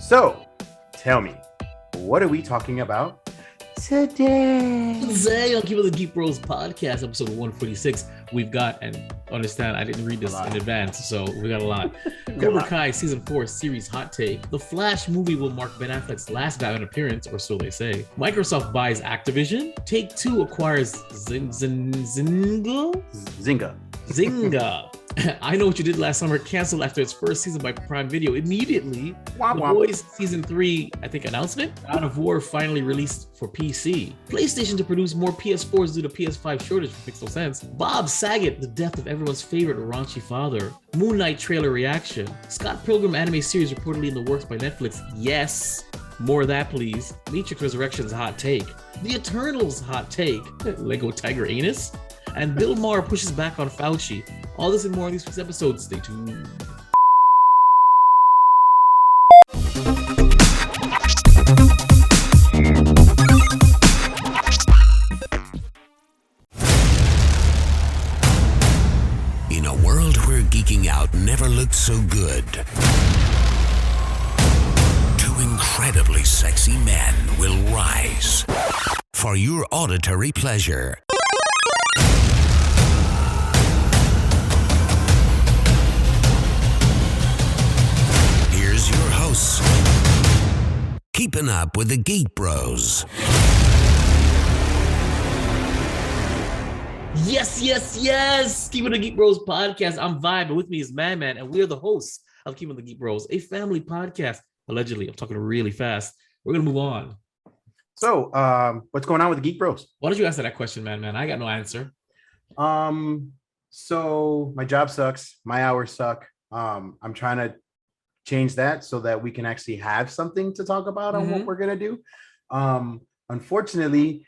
So, tell me, what are we talking about today? Today on Keepin the GEEK BROS podcast, episode 146, we've got, and understand, I didn't read this in advance, so we got a lot. Cobra Kai Season 4 series hot take. The Flash movie will mark Ben Affleck's last Batman appearance, or so they say. Microsoft buys Activision. Take-Two acquires Zynga. I Know What You Did Last Summer canceled after its first season by Prime Video immediately. The Boys Season 3, I think, announcement. God of War finally released for PC. PlayStation to produce more PS4s due to PS5 shortage, which makes no sense. Bob Saget, the death of everyone's favorite raunchy father. Moon Knight trailer reaction. Scott Pilgrim Anime Series reportedly in the works by Netflix. Yes. More of that, please. Matrix Resurrection's hot take. The Eternals hot take. Lego Tiger Anus. And Maher pushes back on Fauci. All this and more in this week's episode. Stay tuned. In a world where geeking out never looked so good, two incredibly sexy men will rise for your auditory pleasure. Here's your hosts, keeping up with the GEEK Bros. Yes. Keepin the GEEK BROS podcast. I'm Vibe, and with me is Man, and we're the hosts of Keepin the GEEK BROS, a family podcast. Allegedly, I'm talking really fast. We're gonna move on. So, what's going on with the GEEK Bros? Why don't you answer that question, man? I got no answer. So my job sucks. My hours suck. I'm trying to change that so that we can actually have something to talk about on what we're gonna do. Unfortunately,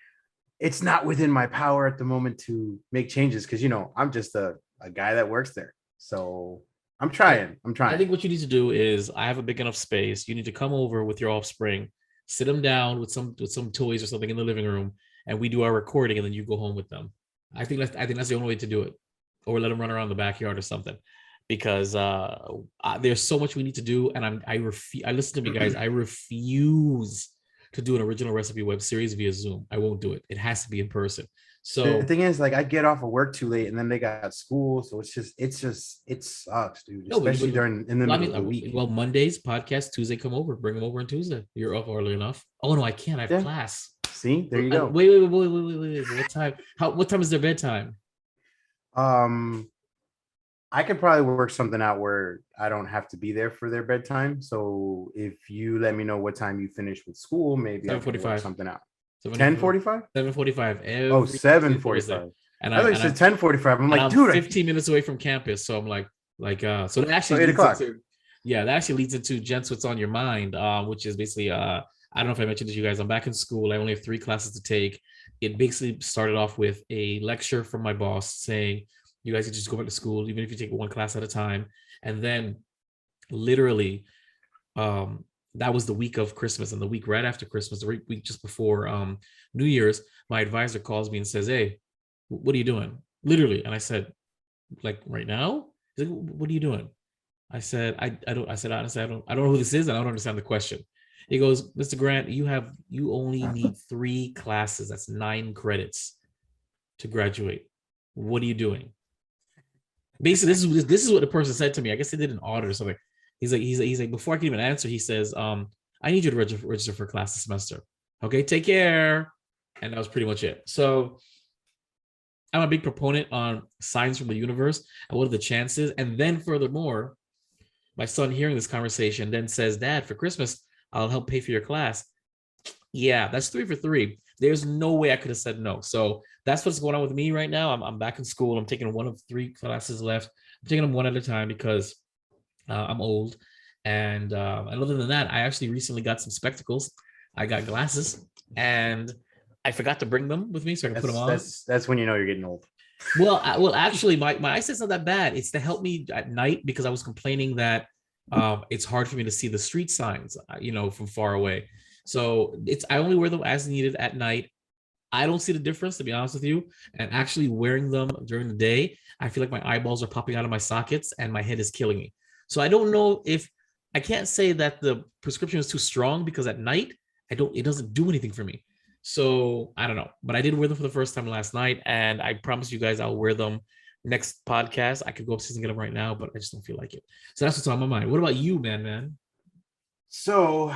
it's not within my power at the moment to make changes because I'm just a guy that works there. So I'm trying. I think what you need to do is, I have a big enough space. You need to come over with your offspring, sit them down with some toys or something in the living room, and we do our recording, and then you go home with them. I think that's the only way to do it, or let them run around the backyard or something. Because there's so much we need to do, and I listen to me, guys. I refuse to do an original recipe web series via Zoom. I won't do it. It has to be in person. So the thing is, like, I get off of work too late, and then they got school, so it sucks, dude. Especially in the middle of the week. Well, Mondays podcast, Tuesday come over, bring them over on Tuesday. You're off early enough. Oh no, I can't. I have class. See, there you go. Wait. What time? What time is their bedtime? I could probably work something out where I don't have to be there for their bedtime. So if you let me know what time you finish with school, maybe I can work something out. 10:45? 7:45. Oh, 7:45. And I thought you said 10:45. I'm like, dude, 15 minutes away from campus. So I'm like, so that actually 8 o'clock. That actually leads into Gents What's on Your Mind, which is basically, I don't know if I mentioned this to you guys. I'm back in school. I only have 3 classes to take. It basically started off with a lecture from my boss saying, you guys can just go back to school, even if you take 1 class at a time. And then literally, that was the week of Christmas, and the week right after Christmas, the week just before New Year's, my advisor calls me and says, "Hey, what are you doing?" Literally. And I said, "Like right now?" He's like, "What are you doing?" I said, I don't know who this is, and I don't understand the question. He goes, "Mr. Grant, you only need 3 classes. That's 9 credits to graduate. What are you doing?" Basically, this is what the person said to me. I guess they did an audit or something. He's like, before I can even answer, he says, "I need you to register for class this semester. Okay, take care." And that was pretty much it. So I'm a big proponent on signs from the universe and what are the chances. And then furthermore, my son hearing this conversation then says, "Dad, for Christmas, I'll help pay for your class." Yeah, that's 3 for 3. There's no way I could have said no. So that's what's going on with me right now. I'm back in school. I'm taking 1 of 3 classes left. I'm taking them 1 at a time because I'm old. And other than that, I actually recently got some spectacles. I got glasses, and I forgot to bring them with me so I can put them on. That's when you know you're getting old. Well, actually, my eyesight's not that bad. It's to help me at night because I was complaining that it's hard for me to see the street signs, from far away. So I only wear them as needed at night. I don't see the difference, to be honest with you. And actually wearing them during the day, I feel like my eyeballs are popping out of my sockets and my head is killing me. So I don't know if I can't say that the prescription is too strong because at night it doesn't do anything for me. So I don't know, but I did wear them for the first time last night, and I promise you guys I'll wear them next podcast. I could go upstairs and get them right now, but I just don't feel like it. So that's what's on my mind. What about you, man? So,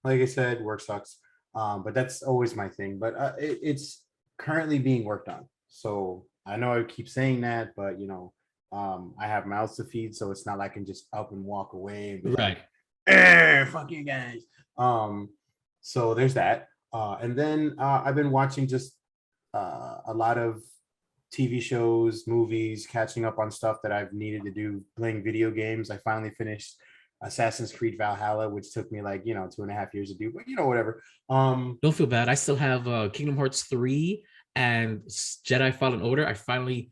like I said, work sucks. But that's always my thing. But it's currently being worked on. So I know I keep saying that, but I have mouths to feed, so it's not like I can just up and walk away and be right. Like, fuck you guys. So there's that. And then I've been watching just a lot of TV shows, movies, catching up on stuff that I've needed to do, playing video games. I finally finished Assassin's Creed Valhalla, which took me 2.5 years to do, but whatever. Don't feel bad. I still have Kingdom Hearts 3 and Jedi Fallen Order. I finally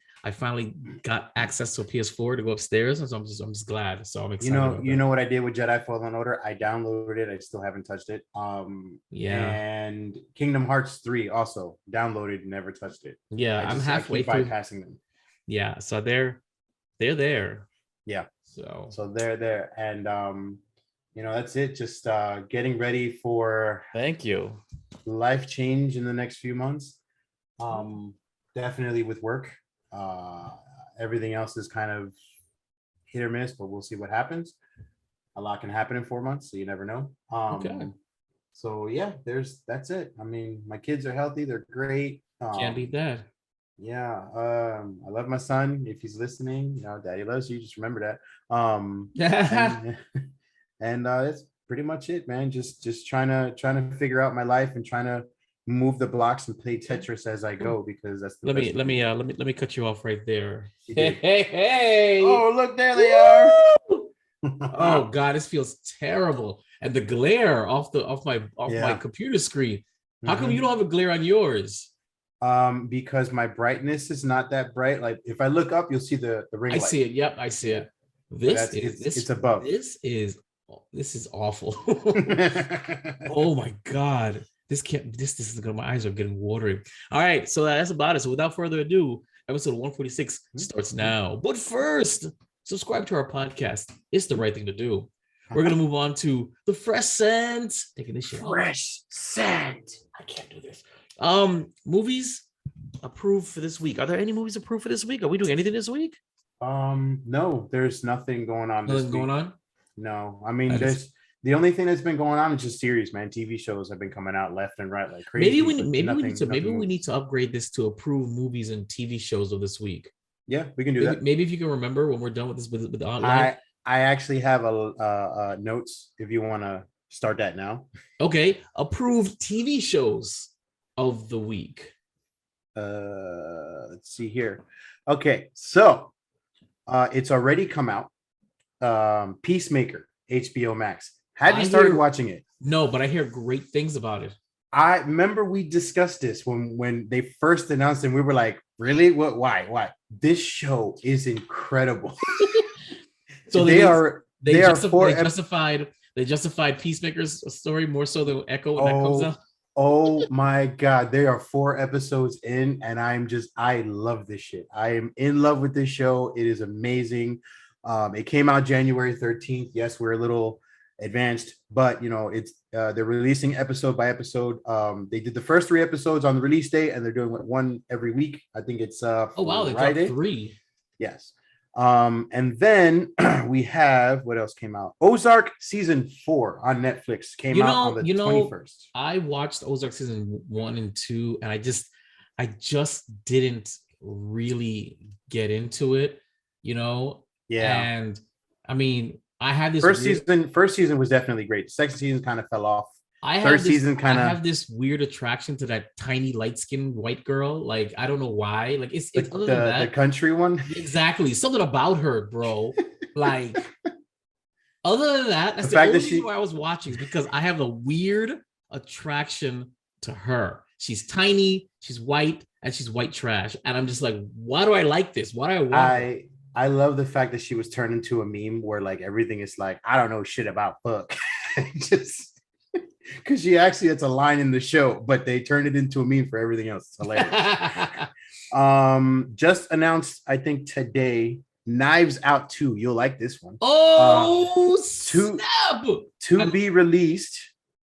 got access to a PS4 to go upstairs, and so I'm just glad. So I'm excited. You know what I did with Jedi Fallen Order? I downloaded it. I still haven't touched it. Yeah. And Kingdom Hearts 3 also downloaded, never touched it. Yeah, I'm halfway through bypassing them. Yeah, so they're there. Yeah. So they're there, and that's it. Just getting ready for thank you life change in the next few months. Definitely with work. Everything else is kind of hit or miss, but we'll see what happens. A lot can happen in 4 months, so you never know. Okay. So yeah, that's it. I mean, my kids are healthy, they're great. Can't beat that. Yeah. I love my son. If he's listening, daddy loves you. Just remember that. And that's pretty much it, man. Just trying to figure out my life and trying to move the blocks and play Tetris as I go, because that's the let me cut you off right there. Hey. Oh, look, there they are. Oh God, this feels terrible. And the glare off my computer screen. How come you don't have a glare on yours? Because my brightness is not that bright. Like if I look up, you'll see the ring light. I see it. Yep, I see it. It's above. This is awful. Oh my God. This is good. My eyes are getting watery. All right, so that's about it. So without further ado, episode 146 starts now. But first, subscribe to our podcast. It's the right thing to do. We're gonna move on to the fresh scent. Taking this shit. Fresh scent. I can't do this. Movies approved for this week. Are there any movies approved for this week? Are we doing anything this week? No, there's nothing going on. Nothing going on? No, I mean, the only thing that's been going on is just series, man. TV shows have been coming out left and right like crazy. Maybe we need to upgrade this to approve movies and TV shows of this week. Yeah, we can do that. Maybe if you can remember when we're done with this with the online. I actually have a notes if you want to start that now. Okay, approved TV shows of the week. Let's see here. Okay, so it's already come out. Peacemaker HBO Max. Have you started watching it? No, but I hear great things about it. I remember we discussed this when they first announced it, and we were like, really? What? Why? This show is incredible. So they justified Peacemaker's story more so than Echo when that comes out. Oh my God, there are 4 episodes in, and I love this shit. I am in love with this show. It is amazing. It came out January 13th. Yes, we're a little advanced, but it's they're releasing episode by episode. They did the first 3 episodes on the release date, and they're doing one every week. I think it's oh wow, they dropped 3. Yes. And then we have, what else came out? Ozark season 4 on Netflix came out on the 21st. I watched Ozark season 1 and 2, and I just didn't really get into it, Yeah. And I mean, I had this first season was definitely great. Second season kind of fell off. I have this weird attraction to that tiny light-skinned white girl. Like, I don't know why. Like, it's other than that, the country one. Exactly. Something about her, bro. Like, other than that, that's the only reason why I was watching, is because I have a weird attraction to her. She's tiny, she's white, and she's white trash. And I'm just like, why do I like this? Why do I want her? I love the fact that she was turned into a meme where like everything is like, I don't know shit about fuck. Just because she actually, it's a line in the show, but they turned it into a meme for everything else. It's hilarious. Just announced, I think today, Knives Out 2. You'll like this one. Snap! To be released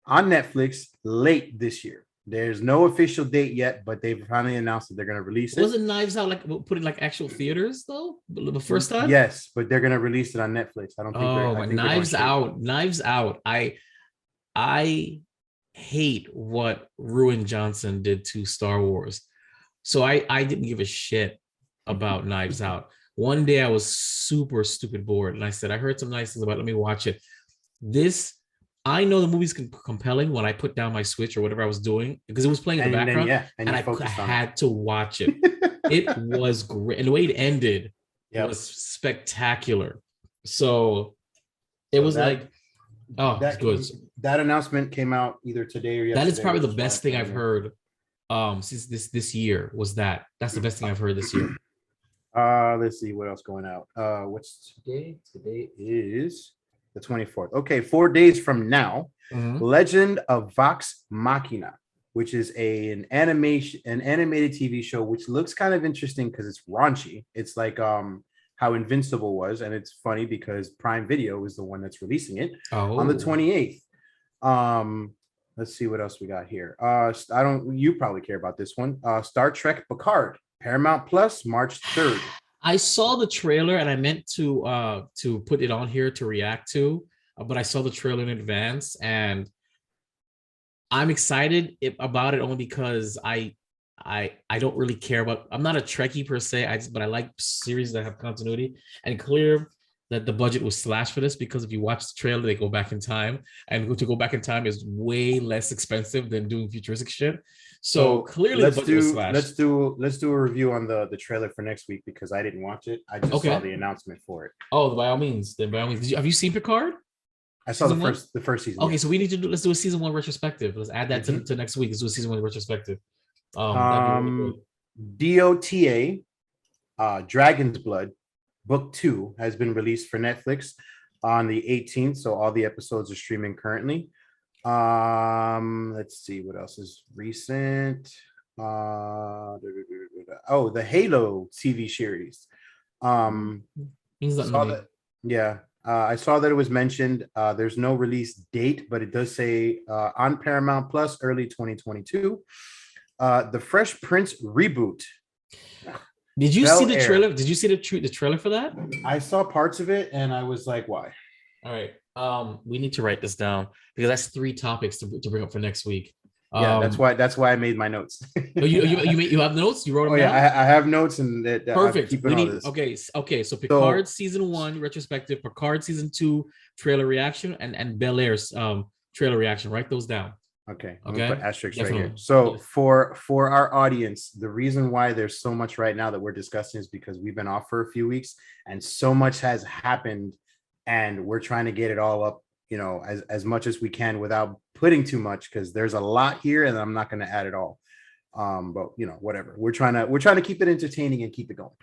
on Netflix late this year. There's no official date yet, but they've finally announced that they're going to release it. Wasn't Knives Out like put in like actual theaters though? The first time? Yes, but they're going to release it on Netflix. I don't think they're. I think Knives Out. Knives Out. I hate what Ruin Johnson did to Star Wars. So I didn't give a shit about Knives Out. One day I was super stupid bored and I said, I heard some nice things about it. Let me watch it. I know the movie's compelling when I put down my Switch or whatever I was doing because it was playing in the background. And I had to watch it. It was great. And the way it ended was spectacular. So it was it's good. That announcement came out either today or yesterday. That is probably the best thing I've heard since this year was that. That's the best thing I've heard this year. Let's see what else going out. What's today? Today is the 24th. Okay, 4 days from now, Legend of Vox Machina, which is an animated TV show, which looks kind of interesting because it's raunchy. It's like how Invincible was, and it's funny because Prime Video is the one that's releasing it on the 28th. Let's see what else we got here. You probably care about this one. Star Trek Picard, Paramount Plus, March 3rd. I saw the trailer and I meant to put it on here to react to, but I saw the trailer in advance and I'm excited about it only because I don't really care about. I'm not a Trekkie per se, but I like series that have continuity. And clear that the budget was slashed for this because if you watch the trailer, they go back in time, and to go back in time is way less expensive than doing futuristic shit. So clearly, the budget was slashed. Let's do a review on the trailer for next week because I didn't watch it. I just saw the announcement for it. Oh, by all means. Then by all means, have you seen Picard? I saw the first season. Okay, so we need to let's do a season 1 retrospective. Let's add that to next week. Let's do a season 1 retrospective. DOTA, Dragon's Blood, Book 2 has been released for Netflix on the 18th. So all the episodes are streaming currently. Let's see what else is recent. The Halo TV series. I saw that it was mentioned. There's no release date, but it does say on Paramount Plus early 2022. The Fresh Prince reboot. Did you see the trailer? Did you see the trailer for that? I saw parts of it and I was like, why? All right. We need to write this down because that's 3 topics to bring up for next week. Yeah, that's why I made my notes. you have notes? You wrote them down? I have notes and perfect. Okay. So Picard season 1 retrospective, Picard season 2 trailer reaction, and Bel Air's trailer reaction. Write those down. Okay. I'm gonna put asterisks right here. So for our audience, the reason why there's so much right now that we're discussing is because we've been off for a few weeks and so much has happened, and we're trying to get it all up, as much as we can without putting too much because there's a lot here, and I'm not going to add it all. But whatever. We're trying to keep it entertaining and keep it going.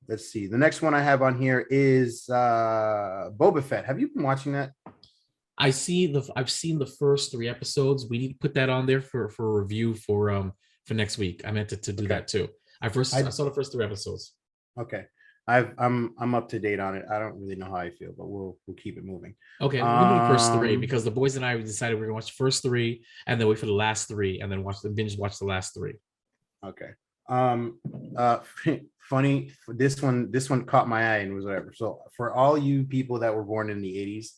Let's see. The next one I have on here is Boba Fett. Have you been watching that? I've seen the first 3 episodes. We need to put that on there for a review for next week. I meant to do that too. I saw the first 3 episodes. Okay. I'm up to date on it. I don't really know how I feel, but we'll keep it moving. Okay, we'll do the first 3 because the boys and I decided we're gonna watch the first 3 and then wait for the last 3 and then watch the last 3. Okay. Funny. This one caught my eye and was whatever. So for all you people that were born in the 80s,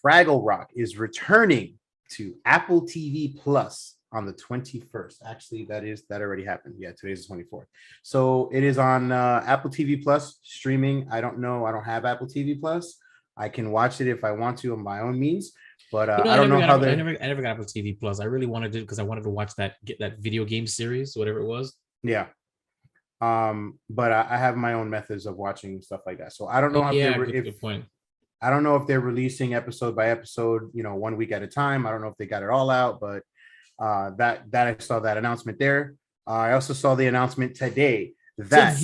Fraggle Rock is returning to Apple TV Plus on the 21st. Actually, that already happened. Yeah, today's the 24th. So it is on Apple TV Plus streaming. I don't know. I don't have Apple TV Plus. I can watch it if I want to on my own means, but I don't know how they. I never got Apple TV Plus. I really wanted to because I wanted to watch that video game series, whatever it was. Yeah. But I have my own methods of watching stuff like that. So I don't know good point. I don't know if they're releasing episode by episode, 1 week at a time. I don't know if they got it all out, but that I saw that announcement there. I also saw the announcement today that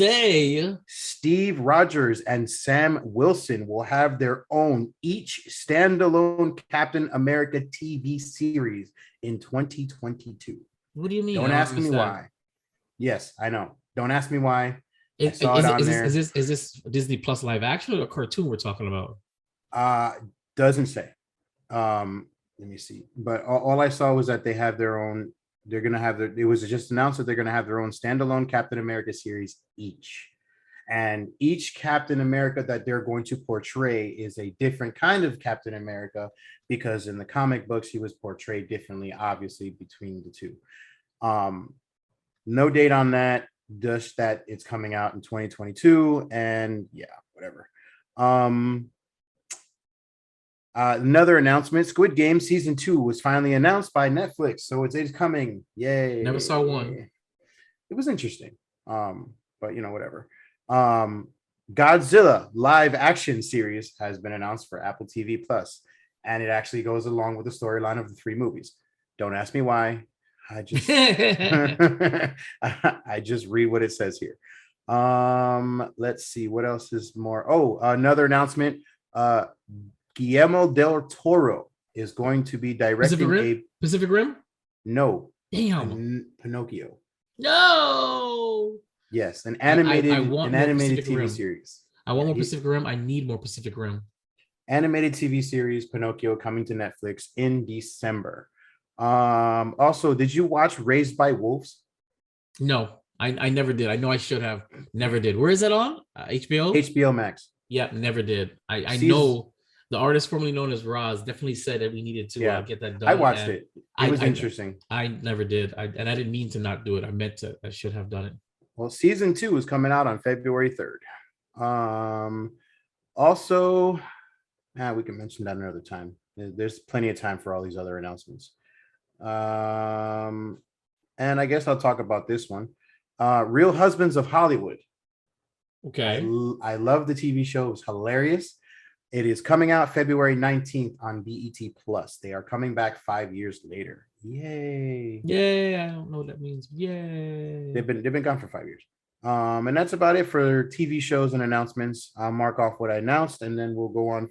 Steve Rogers and Sam Wilson will have their own each standalone Captain America TV series in 2022. What do you mean? Don't ask me why. Yes, I know. Don't ask me why. I saw it on there. Is this Disney Plus live action or a cartoon we're talking about? Doesn't say. Let me see. But all I saw was that they have their own. They're gonna have their. It was just announced that they're gonna have their own standalone Captain America series each, and each Captain America that they're going to portray is a different kind of Captain America, because in the comic books he was portrayed differently, obviously between the two. No date on that. Just that it's coming out in 2022, and yeah, whatever. Another announcement: Squid Game season 2 was finally announced by Netflix, so it's coming. Yay! Never saw one. It was interesting, but whatever. Godzilla live action series has been announced for Apple TV Plus, and it actually goes along with the storyline of the 3 movies. Don't ask me why. I just I just read what it says here. Let's see what else is more. Oh, another announcement. Guillermo del Toro is going to be directing Pacific Rim? No. Damn. Pinocchio. No. Yes, an animated TV Rim. series. I want more Pacific Rim. I need more Pacific Rim. Animated TV series Pinocchio coming to Netflix in December. Also, did you watch Raised by Wolves? No, I never did. I know I should have. Never did. Where is it on? HBO? HBO Max. Yeah, never did. I know the artist formerly known as Roz definitely said that we needed to get that done. I watched it. It was interesting. I never did. I didn't mean to not do it. I meant to. I should have done it. Well, season 2 is coming out on February 3rd. Also, we can mention that another time. There's plenty of time for all these other announcements. And I guess I'll talk about this one. Real Husbands of Hollywood. Okay. I love the TV show. It was hilarious. It is coming out February 19th on BET Plus. They are coming back 5 years later. Yay. Yay. I don't know what that means. Yay. They've been gone for 5 years. And that's about it for TV shows and announcements. I'll mark off what I announced, and then we'll go on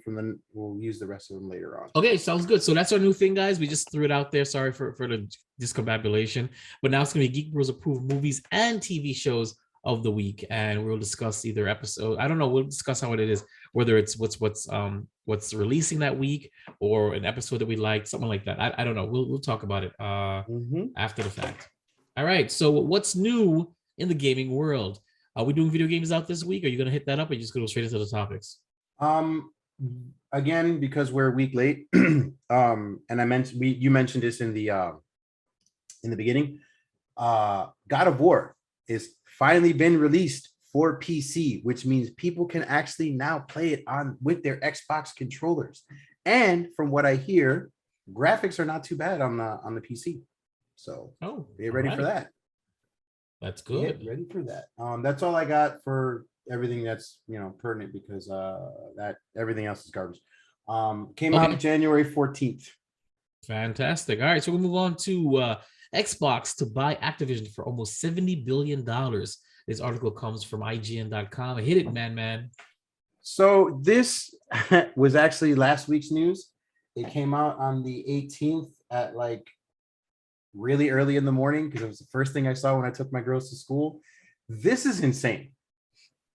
we'll use the rest of them later on. Okay, sounds good. So that's our new thing, guys. We just threw it out there. Sorry for the discombobulation. But now it's going to be Geek Bros approved movies and TV shows of the week, and we'll discuss either episode. I don't know. We'll discuss how it is, whether it's what's releasing that week or an episode that we liked, something like that. I don't know. We'll talk about it after the fact. All right. So what's new in the gaming world? Are we doing video games out this week? Are you going to hit that up, or you just go straight into the topics? Again, because we're a week late, and you mentioned this in the beginning. God of War is finally been released for PC, which means people can actually now play it with their Xbox controllers. And from what I hear, graphics are not too bad on the PC. So get ready for that. That's good. Get ready for that. That's all I got for everything that's pertinent, because that everything else is garbage. Came out January 14th. Fantastic. All right, so we'll move on to Xbox to buy Activision for almost $70 billion. This article comes from IGN.com. Hit it, man. So this was actually last week's news. It came out on the 18th at really early in the morning, because it was the first thing I saw when I took my girls to school. This is insane.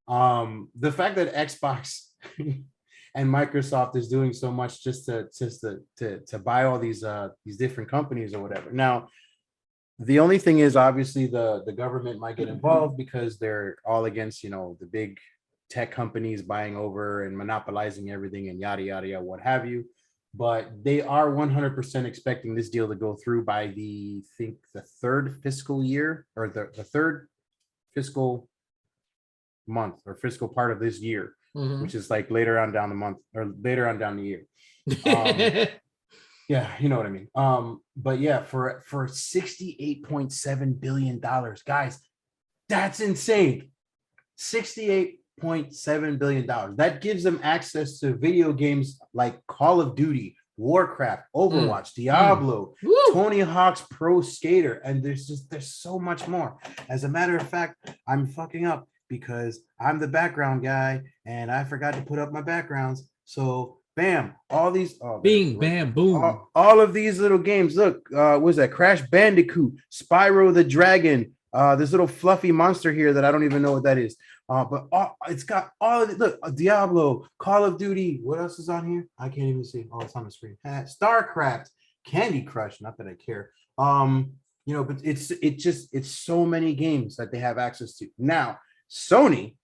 The fact that Xbox and Microsoft is doing so much just to buy all these different companies or whatever. Now, the only thing is, obviously the government might get involved, because they're all against the big tech companies buying over and monopolizing everything and yada yada yada, what have you. But they are 100% expecting this deal to go through by the third fiscal year, or the third fiscal month or fiscal part of this year, which is later on down the month or later on down the year. Yeah, you know what I mean. But yeah, for $68.7 billion, guys, that's insane. $68.7 billion. That gives them access to video games like Call of Duty, Warcraft, Overwatch, Diablo, Tony Hawk's Pro Skater, and there's so much more. As a matter of fact, I'm fucking up because I'm the background guy and I forgot to put up my backgrounds. So bam, all these bing, bam, boom. All of these little games. Look, what was that? Crash Bandicoot, Spyro the Dragon, this little fluffy monster here that I don't even know what that is. But it's got all of it. Look, Diablo, Call of Duty. What else is on here? I can't even see. Oh, it's on the screen. StarCraft, Candy Crush. Not that I care. But it's so many games that they have access to now. Sony,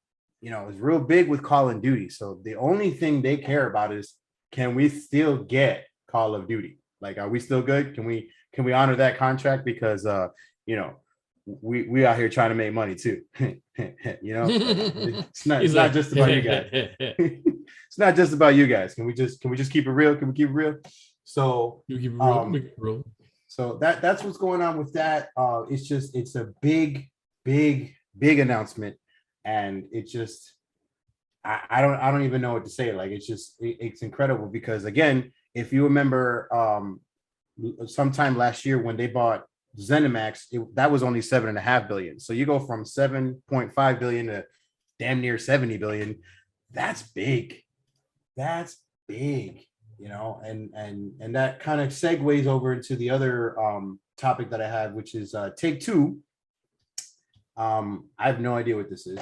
is real big with Call of Duty. So the only thing they care about is, can we still get Call of Duty? Like, are we still good? Can we honor that contract? Because we out here trying to make money too. It's not just about you guys. It's not just about you guys. Can we just keep it real? Can we keep it real? So you keep it real. So that's what's going on with that. It's a big announcement, and it just I don't even know what to say. Like, it's incredible because, again, if you remember sometime last year when they bought ZeniMax, that was only 7.5 billion. So you go from 7.5 billion to damn near 70 billion. That's big. And that kind of segues over into the other topic that I had, which is Take-Two. I have no idea what this is.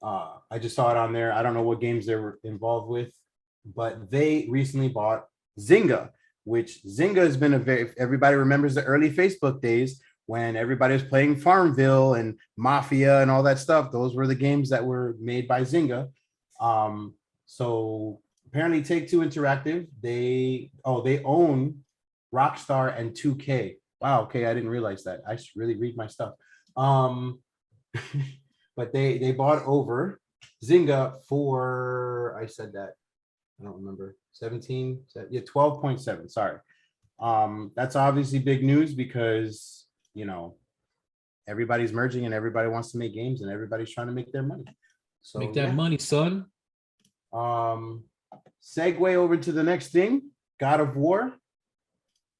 I just saw it on there. I don't know what games they were involved with, but they recently bought Zynga, which Zynga has been everybody remembers the early Facebook days when everybody was playing Farmville and Mafia and all that stuff. Those were the games that were made by Zynga. So apparently Take-Two Interactive, they own Rockstar and 2K. Wow, okay, I didn't realize that. I should really read my stuff. But they bought over Zynga for, I said that, I don't remember, 17, yeah, 12.7, sorry. That's obviously big news because, everybody's merging and everybody wants to make games and everybody's trying to make their money. So make that money, son. Segue over to the next thing, God of War.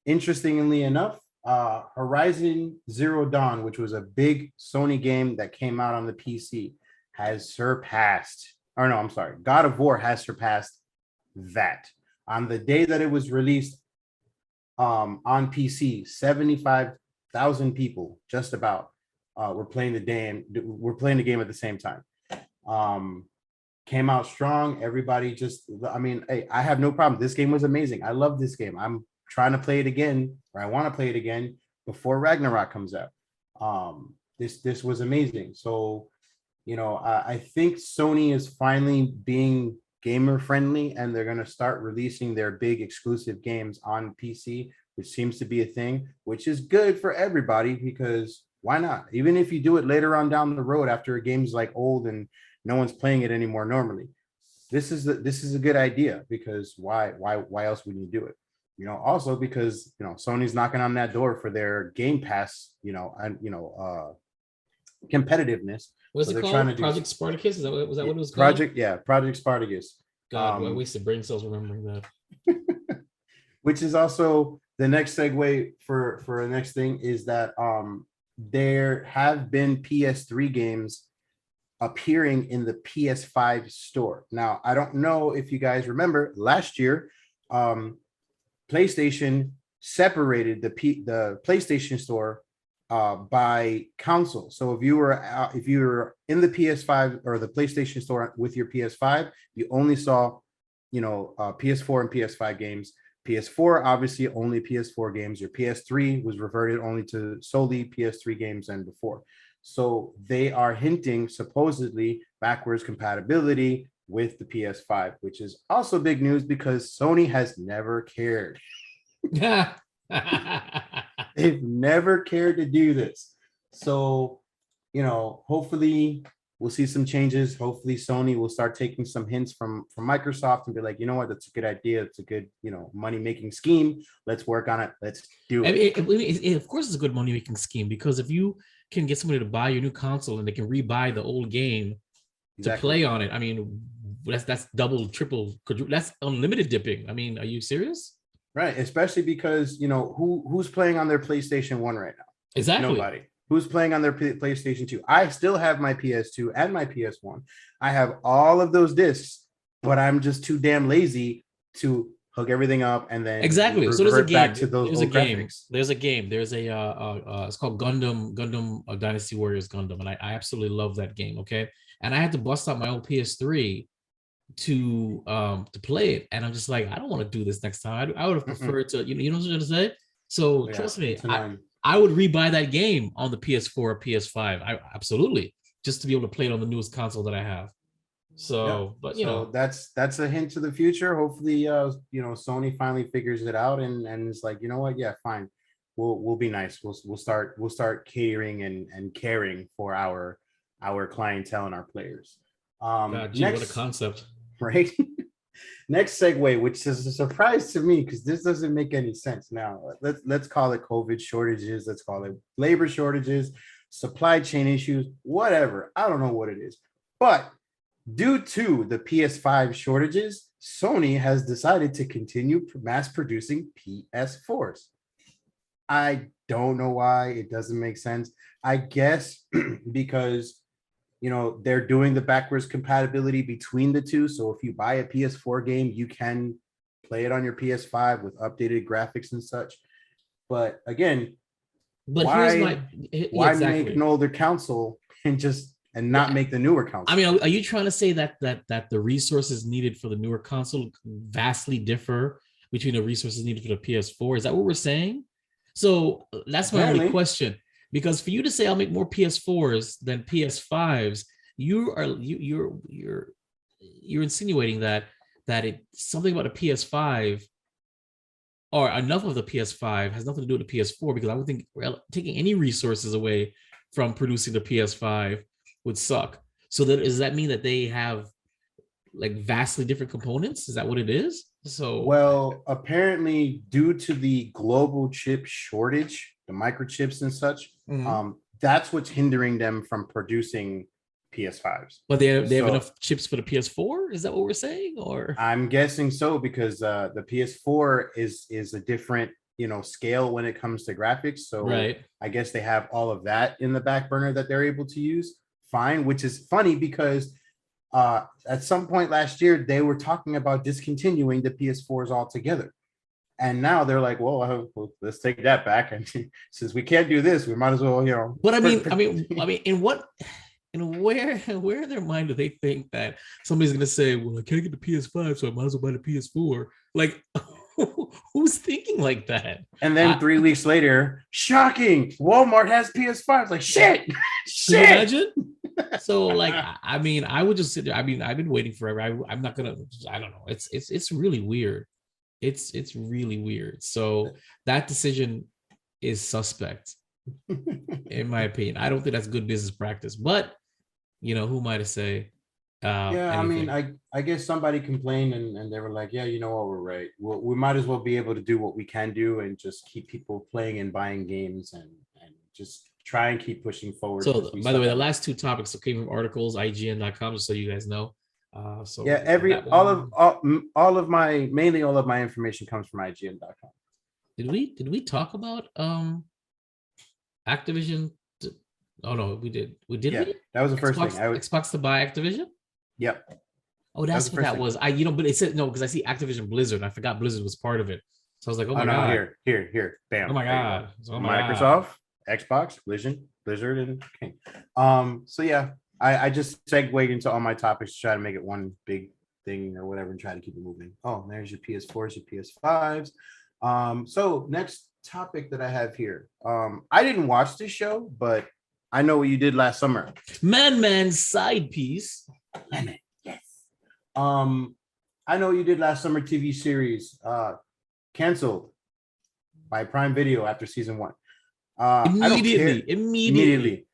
Interestingly enough, Horizon Zero Dawn, which was a big Sony game that came out on the PC, God of War has surpassed that. On the day that it was released on PC, 75,000 people just about were playing the game at the same time. Came out strong. Everybody hey, I have no problem. This game was amazing. I love this game. I'm trying to play it again, or I want to play it again before Ragnarok comes out. This was amazing. So, I think Sony is finally being gamer friendly, and they're going to start releasing their big exclusive games on PC, which seems to be a thing, which is good for everybody because why not? Even if you do it later on down the road after a game's like old and no one's playing it anymore normally, this is a good idea because why else would you do it? Also because Sony's knocking on that door for their Game Pass, competitiveness. What's it called? Project Spartacus? Was that what it was called? Project Spartacus. God, I wasted brain cells remembering that. Which is also the next segue for the next thing is that there have been PS3 games appearing in the PS5 store. Now, I don't know if you guys remember last year, PlayStation separated the PlayStation store by console. So if you were in the PS5 or the PlayStation store with your PS5, you only saw PS4 and PS5 games. PS4 obviously only PS4 games. Your PS3 was reverted only to solely PS3 games and before. So they are hinting supposedly backwards compatibility with the PS5, which is also big news because Sony has never cared. They've never cared to do this. So, hopefully we'll see some changes. Hopefully Sony will start taking some hints from Microsoft and be like, you know what, that's a good idea. It's a good, money-making scheme. Let's work on it. Let's do it. Of course it's a good money-making scheme because if you can get somebody to buy your new console and they can rebuy the old game to play on it, I mean, that's double, triple, that's unlimited dipping. I mean, are you serious? Right, especially because who's playing on their PlayStation 1 right now? Exactly. Nobody. Who's playing on their PlayStation 2? I still have my PS2 and my PS1. I have all of those discs, but I'm just too damn lazy to hook everything up, and then exactly. So there's a revert back game. to those There's a old game. graphics. There's a game. There's a it's called Gundam Dynasty Warriors Gundam, and I absolutely love that game. Okay, and I had to bust out my old PS3 to play it, and I'm just like, I don't want to do this next time. I would have preferred to, you know what I'm trying to say. So Yeah, trust me, it's annoying. I would rebuy that game on the PS4 or PS5. I absolutely, just to be able to play it on the newest console that I have. So, Yep. but you So know, that's a hint to the future. Hopefully, Sony finally figures it out and it's like, you know what? Yeah, fine. We'll be nice. We'll start catering and caring for our clientele and our players. God, gee, what a Next, concept. right? Next segue, which is a surprise to me because this doesn't make any sense. Now, let's call it COVID shortages. Let's call it labor shortages, supply chain issues, whatever. I don't know what it is, but due to the PS5 shortages, Sony has decided to continue mass producing PS4s. I don't know why. It doesn't make sense. I guess because they're doing the backwards compatibility between the two. So if you buy a PS4 game, you can play it on your PS5 with updated graphics and such. But again, But why exactly. make an older console and not make the newer console? I mean, are you trying to say that the resources needed for the newer console vastly differ between the resources needed for the PS4? Is that what we're saying? So that's my only question. Because for you to say I'll make more PS4s than PS5s, you're insinuating that it's something about a PS5 or enough of the PS5 has nothing to do with the PS4, because I would think taking any resources away from producing the PS5 would suck. So does that mean that they have like vastly different components? Is that what it is? So well, apparently due to the global chip shortage, the microchips and such, that's what's hindering them from producing PS5s. But they have enough chips for the PS4? Is that what we're saying? Or I'm guessing so, because the PS4 is a different scale when it comes to graphics. So right. I guess they have all of that in the back burner that they're able to use. Fine, which is funny because at some point last year they were talking about discontinuing the PS4s altogether. And now they're like, well, let's take that back. And since we can't do this, we might as well, But I mean, where in their mind do they think that somebody's gonna say, well, I can't get the PS5, so I might as well buy the PS4? Like, who's thinking like that? And then 3 weeks later, shocking, Walmart has PS5s. Like, shit. Can you imagine? So, like, I mean, I would just sit there. I mean, I've been waiting forever. I'm not gonna. I don't know. It's really weird. It's really weird. So that decision is suspect, in my opinion. I don't think that's good business practice. But who am I to say? Yeah, anything? I mean, I guess somebody complained and they were like, yeah, you know what, we're right. We might as well be able to do what we can do and just keep people playing and buying games and just try and keep pushing forward. So, by the way, the last two topics came from articles, IGN.com, just so you guys know. So yeah, all of my information comes from IGN.com. Did we talk about Activision? Oh no, we did. Yeah, that was the first thing. Xbox to buy Activision. Yep. Oh, that's what that was. But it said no, because I see Activision Blizzard. And I forgot Blizzard was part of it. So I was like, oh my god, here, bam. Oh my god, Microsoft, Xbox, Blizzard, and King. So yeah, I just segued into all my topics to try to make it one big thing or whatever and try to keep it moving. Oh, there's your PS4s, your PS5s. So next topic that I have here. I didn't watch this show, but I know what you did last summer. Man side piece. Yes. I know what you did last summer. TV series canceled by Prime Video after season 1. Immediately.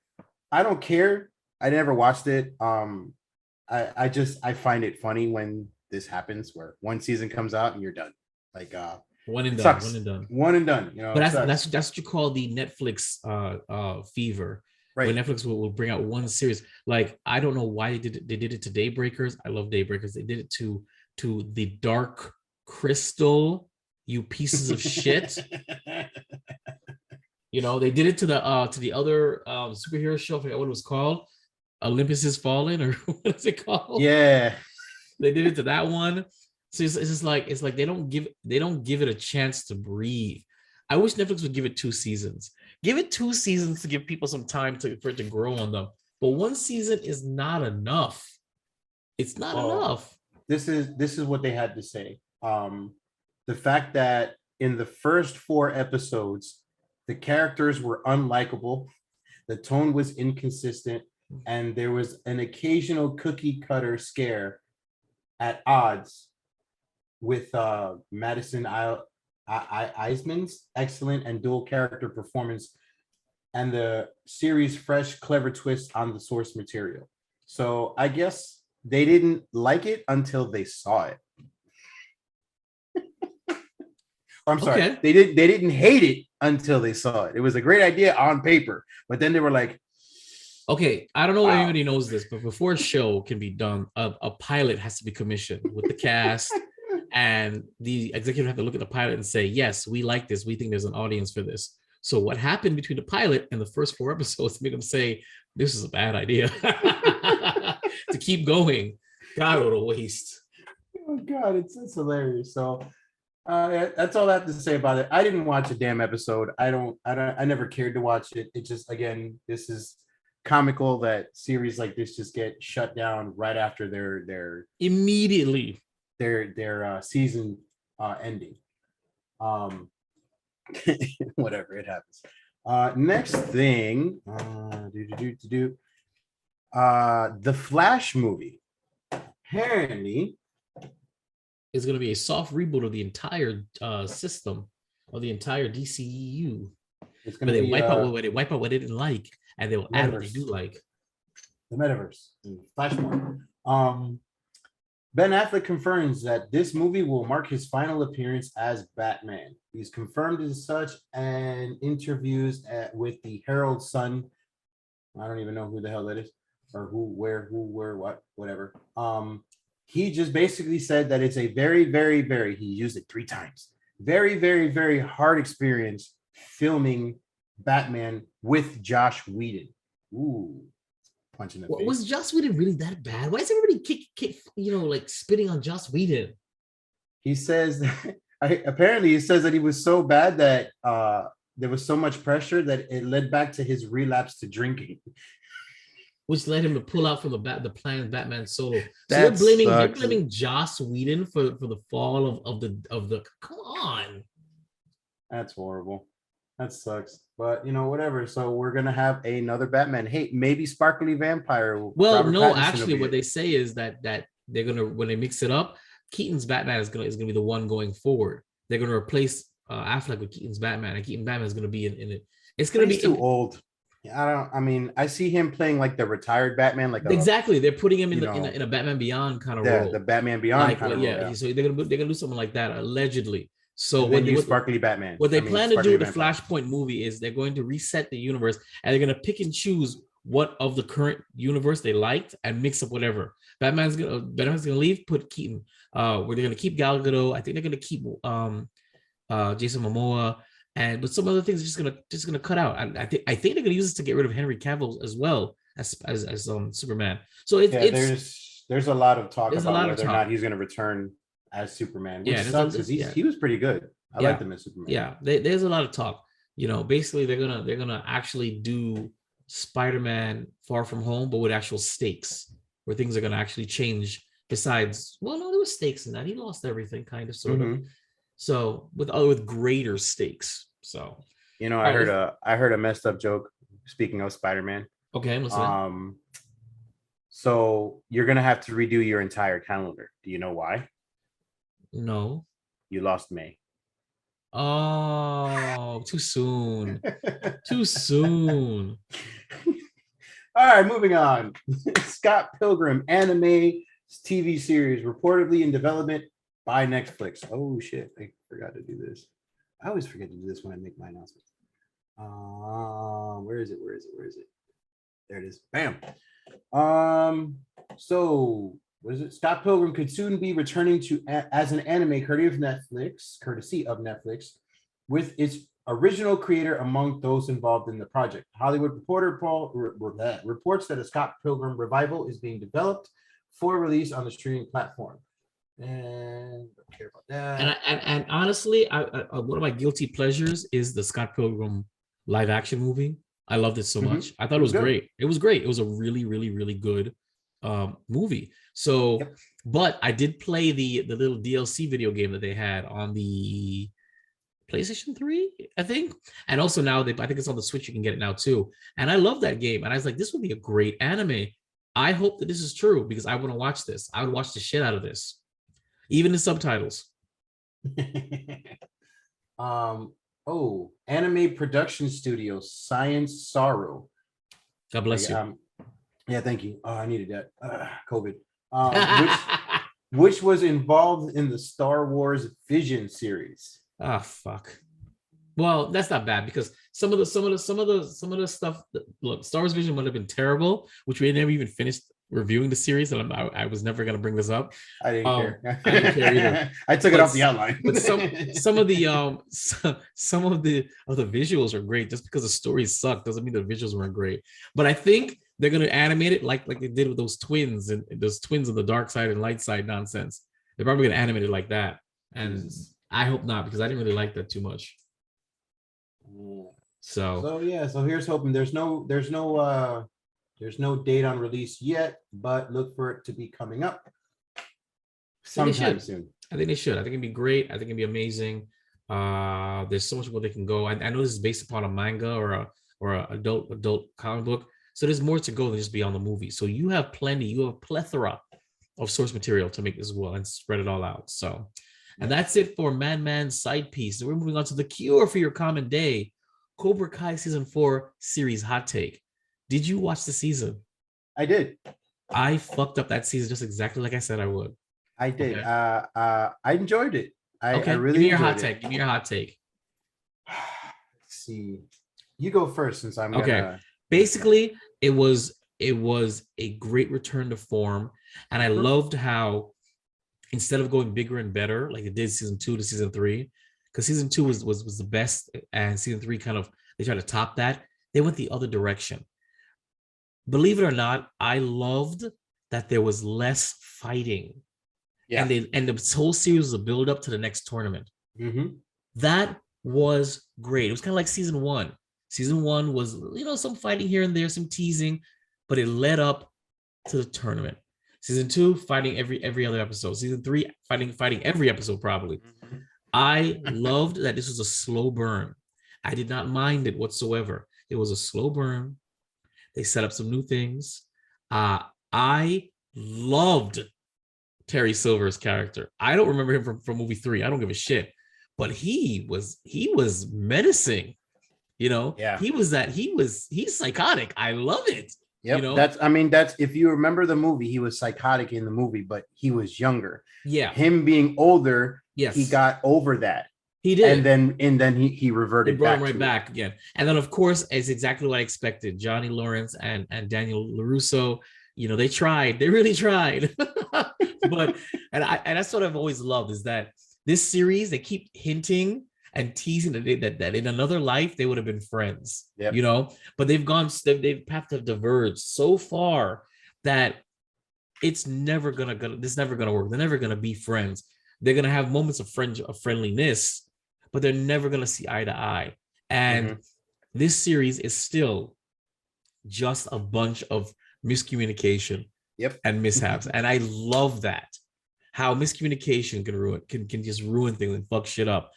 I don't care. I never watched it. I find it funny when this happens, where one season comes out and you're done. Like one and done. But that's what you call the Netflix fever. Right. When Netflix will bring out one series. Like, I don't know why they did it to Daybreakers. I love Daybreakers. They did it to the Dark Crystal, you pieces of shit. They did it to the other superhero show. I forgot what it was called. Olympus Has Fallen, or what is it called? Yeah. They did it to that one. So it's like they don't give it a chance to breathe. I wish Netflix would give it 2 seasons. Give it 2 seasons to give people some time for it to grow on them. But 1 season is not enough. It's not enough. This is what they had to say. The fact that in the first 4 episodes, the characters were unlikable, the tone was inconsistent, and there was an occasional cookie cutter scare at odds with Madison Eisman's excellent and dual character performance and the series' fresh, clever twist on the source material. So I guess they didn't like it until they saw it. I'm sorry, Okay. they didn't hate it until they saw it. It was a great idea on paper, but then they were like, okay, I don't know if anybody knows this, but before a show can be done, a pilot has to be commissioned with the cast, and the executive have to look at the pilot and say, yes, we like this. We think there's an audience for this. So what happened between the pilot and the first 4 episodes made them say, this is a bad idea to keep going. God, what a waste. oh God, it's hilarious. So that's all I have to say about it. I didn't watch a damn episode. I never cared to watch it. It just, again, this is comical that series like this just get shut down right after their immediately their season ending. Whatever, it happens. Next thing, the Flash movie. Apparently, is going to be a soft reboot of the entire system of the entire DCEU. It's going to be wipe out what they didn't like, and they will add what they do like. The metaverse, Flashpoint. Ben Affleck confirms that this movie will mark his final appearance as Batman. He's confirmed as such and interviews with the Herald Sun. I don't even know who the hell that is, or who, where, what, whatever. He just basically said that it's a very, very, very, he used it 3 times, very, very, very hard experience filming Batman with Josh Whedon. Ooh. Punch in the face. Was Joss Whedon really that bad? Why is everybody like spitting on Joss Whedon? He says apparently he says that he was so bad that there was so much pressure that it led back to his relapse to drinking, which led him to pull out from the planned Batman solo. So you're blaming Joss Whedon for the fall of the come on. That's horrible. That sucks. But whatever. So we're gonna have another Batman. Hey, maybe Sparkly Vampire. Well, Robert no, Pattinson actually, what they say is that they're gonna, when they mix it up, Keaton's Batman is gonna be the one going forward. They're gonna replace Affleck with Keaton's Batman, and Keaton Batman is gonna be in it. It's gonna be too old. I see him playing like the retired Batman, like exactly. They're putting him in a Batman Beyond kind of role. The Batman Beyond kind of role. Yeah. So they're gonna do something like that allegedly. So Sparkly Batman. What they plan to do with the Flashpoint movie is they're going to reset the universe, and they're going to pick and choose what of the current universe they liked and mix up whatever. Batman's gonna leave, put Keaton. Where they're going to keep Gal Gadot. I think they're going to keep Jason Momoa, but some other things are just gonna cut out. I think they're going to use this to get rid of Henry Cavill as well as Superman. So there's a lot of talk about whether or not he's going to return as Superman, which sucks because he was pretty good. I liked him as Superman. Yeah, there's a lot of talk. Basically they're gonna actually do Spider-Man Far From Home, but with actual stakes, where things are gonna actually change. Besides, well, no, there was stakes in that. He lost everything, kind of, sort of. So with greater stakes. So I heard a messed up joke. Speaking of Spider-Man. Okay, I'm listening. So you're gonna have to redo your entire calendar. Do you know why? No. You lost May. Oh, too soon. Too soon. All right, moving on. Scott Pilgrim Anime TV series reportedly in development by Netflix. Oh shit, I forgot to do this. I always forget to do this when I make my announcements. Where is it? There it is. Bam. So what is it? Scott Pilgrim could soon be returning as an anime courtesy of Netflix, with its original creator among those involved in the project. Hollywood Reporter reports that a Scott Pilgrim revival is being developed for release on the streaming platform. And don't care about that. And honestly, I one of my guilty pleasures is the Scott Pilgrim live action movie. I loved it so much. I thought it was great. It was great. It was a really, really, really good movie. So, but I did play the little DLC video game that they had on the PlayStation 3, I think. And also now I think it's on the Switch, you can get it now too. And I love that game. And I was like, this would be a great anime. I hope that this is true because I want to watch this. I would watch the shit out of this. Even the subtitles. Anime production studio Science Sorrow. God bless you. Yeah, thank you. Oh, I needed that. COVID. Which was involved in the Star Wars Vision series. Ah, fuck. Well, that's not bad because some of the stuff. Look, Star Wars Vision would have been terrible, which we never even finished reviewing the series, and I was never going to bring this up. I didn't care. I didn't care either. I took it off the outline. But some of the visuals are great. Just because the stories suck doesn't mean the visuals weren't great. But I think they're going to animate it like they did with those twins and those twins on the dark side and light side nonsense. They're probably going to animate it like that, and I hope not because I didn't really like that too much. So here's hoping. There's no date on release yet, but look for it to be coming up sometime soon. I think they should. I think it'd be great. I think it'd be amazing. There's so much more they can go. I know this is based upon a manga or a adult comic book, so there's more to go than just be on the movie. So you have plenty. You have a plethora of source material to make this well and spread it all out. So, and that's it for Man's Side Piece. We're moving on to the cure for your common day. Cobra Kai season 4 series hot take. Did you watch the season? I did. I fucked up that season just exactly like I said I would. I did. Okay. I enjoyed it. I really give me your hot take. Give me your hot take. Let's see. You go first since I'm okay. Basically, it was a great return to form, and I loved how instead of going bigger and better like it did season 2 to season 3, because season 2 was the best, and season 3 kind of they tried to top that. They went the other direction. Believe it or not, I loved that there was less fighting. Yeah. And the whole series was a build up to the next tournament. Mm-hmm. That was great. It was kind of like season 1. Season 1 was, some fighting here and there, some teasing, but it led up to the tournament. Season 2, fighting every other episode. Season 3, fighting every episode probably. Mm-hmm. I loved that this was a slow burn. I did not mind it whatsoever. It was a slow burn. They set up some new things. I loved Terry Silver's character. I don't remember him from movie 3. I don't give a shit. But he was menacing. Yeah. He's psychotic. I love it. Yep. That's if you remember the movie, he was psychotic in the movie, but he was younger. Yeah. Him being older, yes, he got over that. He did. And then he reverted back. Brought him right back again. And then of course, it's exactly what I expected. Johnny Lawrence and Daniel LaRusso, they tried. They really tried. But that's what I've always loved is that this series, they keep hinting and teasing that in another life they would have been friends. Yep. But they've path have diverged so far that it's never gonna work. They're never gonna be friends. They're gonna have moments of friendliness, but they're never gonna see eye to eye. And this series is still just a bunch of miscommunication and mishaps. And I love that. How miscommunication can just ruin things and fuck shit up.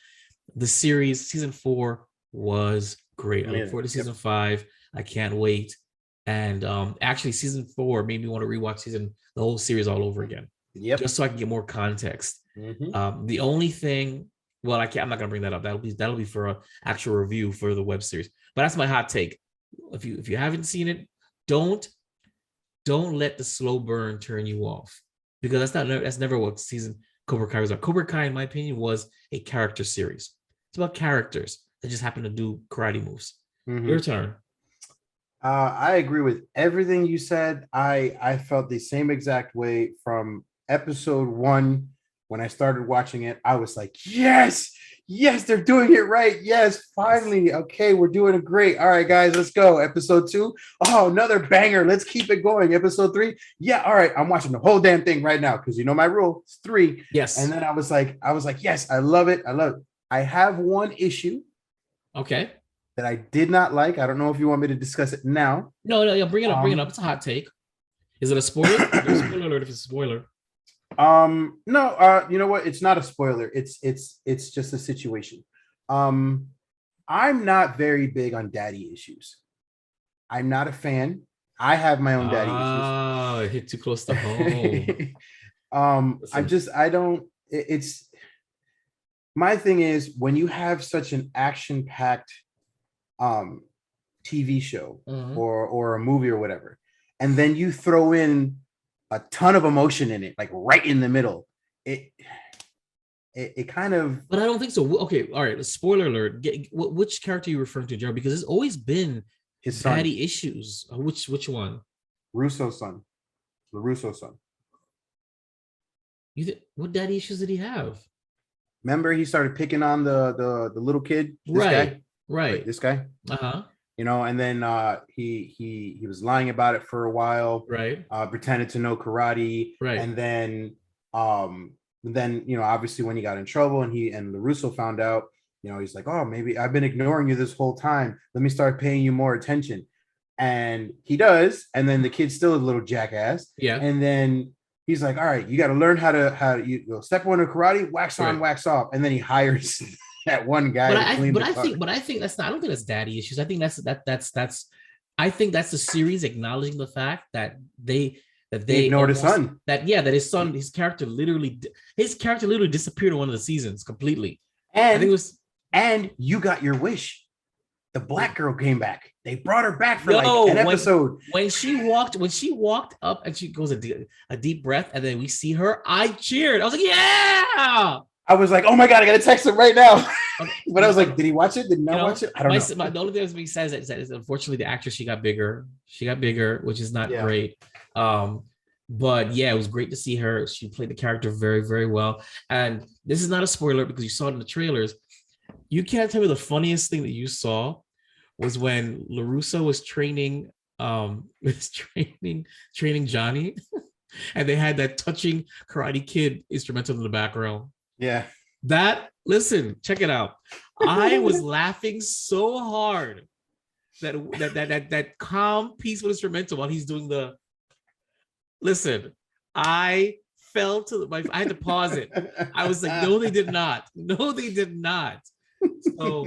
The series, season 4 was great. I look forward to season 5. I can't wait. And actually, season 4 made me want to rewatch the whole series all over again. Yep. Just so I can get more context. Mm-hmm. The only thing, I'm not gonna bring that up. That'll be for an actual review for the web series. But that's my hot take. If you haven't seen it, don't let the slow burn turn you off, because that's never what season Cobra Kai was about. Cobra Kai, in my opinion, was a character series. It's about characters that just happen to do karate moves. Mm-hmm. Your turn. I agree with everything you said. I felt the same exact way from episode 1 when I started watching it. I was like, yes, Yes, they're doing it right. Yes, finally. Okay, we're doing it great. All right, guys, let's go. Episode 2. Oh, another banger. Let's keep it going. Episode 3. Yeah, all right. I'm watching the whole damn thing right now because you know my rule. It's 3. Yes. And then I was like, yes, I love it. I love it. I have one issue. Okay. That I did not like. I don't know if you want me to discuss it now. No, bring it up. Bring it up. It's a hot take. Is it a spoiler? Spoiler alert if it's a spoiler. No, you know what? It's not a spoiler. It's just a situation. I'm not very big on daddy issues. I'm not a fan. I have my own daddy issues. Oh, it hit too close to home. It's my thing is when you have such an action-packed TV show or a movie or whatever, and then you throw in a ton of emotion in it, like right in the middle. It kind of. But I don't think so. Okay, all right. Spoiler alert. Which character are you referring to, Jared? Because it's always been his daddy issues. Which one? Russo's son. The Russo son. What daddy issues did he have? Remember, he started picking on the little kid. This guy? Right. This guy. You know, and then he was lying about it for a while, right? Pretended to know karate, right? And then you know, obviously when he got in trouble and LaRusso found out, you know, he's like, oh, maybe I've been ignoring you this whole time. Let me start paying you more attention. And he does, and then the kid's still a little jackass. Yeah. And then he's like, all right, you got to learn how to you step one to karate, wax on, wax off, and then he hires. That one guy, but I think that's not. I don't think that's daddy issues. I think that's I think that's the series acknowledging the fact that they ignored his son. That his character literally disappeared in one of the seasons completely. And I think it was, and you got your wish. The black girl came back. They brought her back for an episode. When she walked up and she goes a deep breath, and then we see her, I cheered. I was like, yeah. I was like, oh my God, I got to text him right now. But I was like, did he watch it? Did he not watch it? I don't know. The only thing that's being said is unfortunately the actress, she got bigger, which is not great. But yeah, it was great to see her. She played the character very, very well. And this is not a spoiler because you saw it in the trailers. You can't tell me the funniest thing that you saw was when LaRusso was training Johnny, and they had that touching Karate Kid instrumental in the background. Yeah. Check it out. I was laughing so hard that calm, peaceful instrumental while he's doing the. Listen, I fell to I had to pause it. I was like, no, they did not. No, they did not. So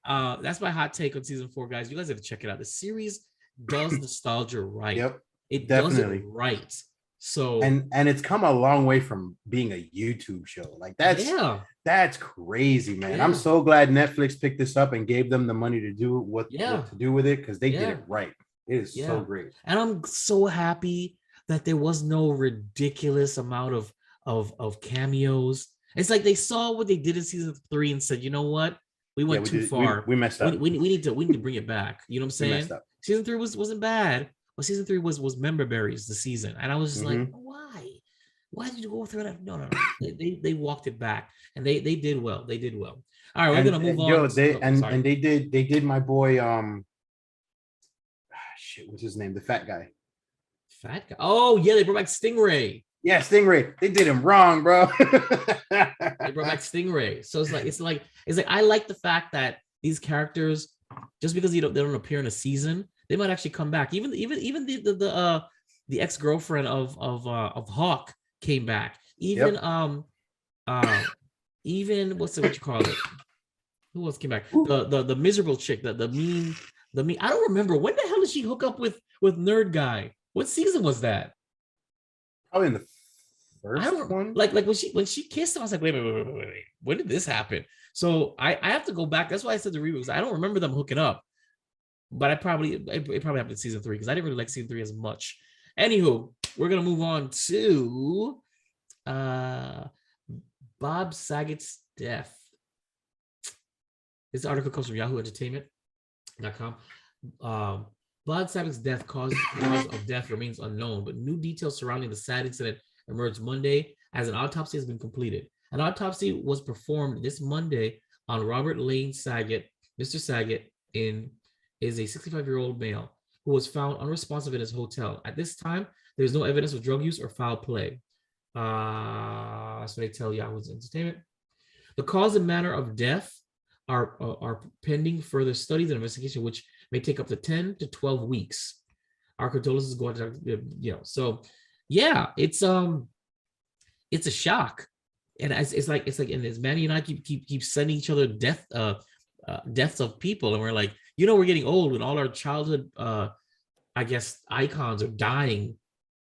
that's my hot take on season 4, guys. You guys have to check it out. The series does nostalgia right. Yep. It definitely does it right. So and it's come a long way from being a YouTube show. Like that's crazy, man. I'm so glad Netflix picked this up and gave them the money to do what to do with it, because they did it right. It is so great. And I'm so happy that there was no ridiculous amount of cameos. It's like they saw what they did in season 3 and said, you know what? We went too far. We messed up. We need to bring it back. You know what I'm saying? Season 3 wasn't bad. Well, season 3 was member berries the season, and I was just like, why? Why did you go through that? No. They walked it back, and they did well. They did well. All right, we're gonna move on. They did my boy what's his name? The fat guy. Fat guy. Oh yeah, they brought back Stingray. Yeah, Stingray. They did him wrong, bro. They brought back Stingray. So it's like I like the fact that these characters, just because they don't appear in a season, they might actually come back. Even the ex-girlfriend of Hawk came back. Even even what you call it? Who else came back? The miserable chick, the mean. I don't remember, when the hell did she hook up with Nerd Guy? What season was that? Probably in the first one. Like when she kissed him, I was like, wait. When did this happen? So I have to go back. That's why I said the reviews. I don't remember them hooking up. But it probably happened in season 3 because I didn't really like season 3 as much. Anywho, we're gonna move on to Bob Saget's death. This article comes from Yahoo Entertainment.com. Bob Saget's cause of death remains unknown, but new details surrounding the sad incident emerged Monday as an autopsy has been completed. An autopsy was performed this Monday on Robert Lane Saget. Mr. Saget is a 65-year-old male who was found unresponsive in his hotel. At this time, there's no evidence of drug use or foul play. That's what they tell Yahoo's Entertainment. The cause and manner of death are pending further studies and investigation, which may take up to 10 to 12 weeks. Our condolences go out to, so yeah, it's a shock. And it's like, and as Manny and I keep sending each other deaths of people, and we're like, we're getting old, and all our childhood, I guess, icons are dying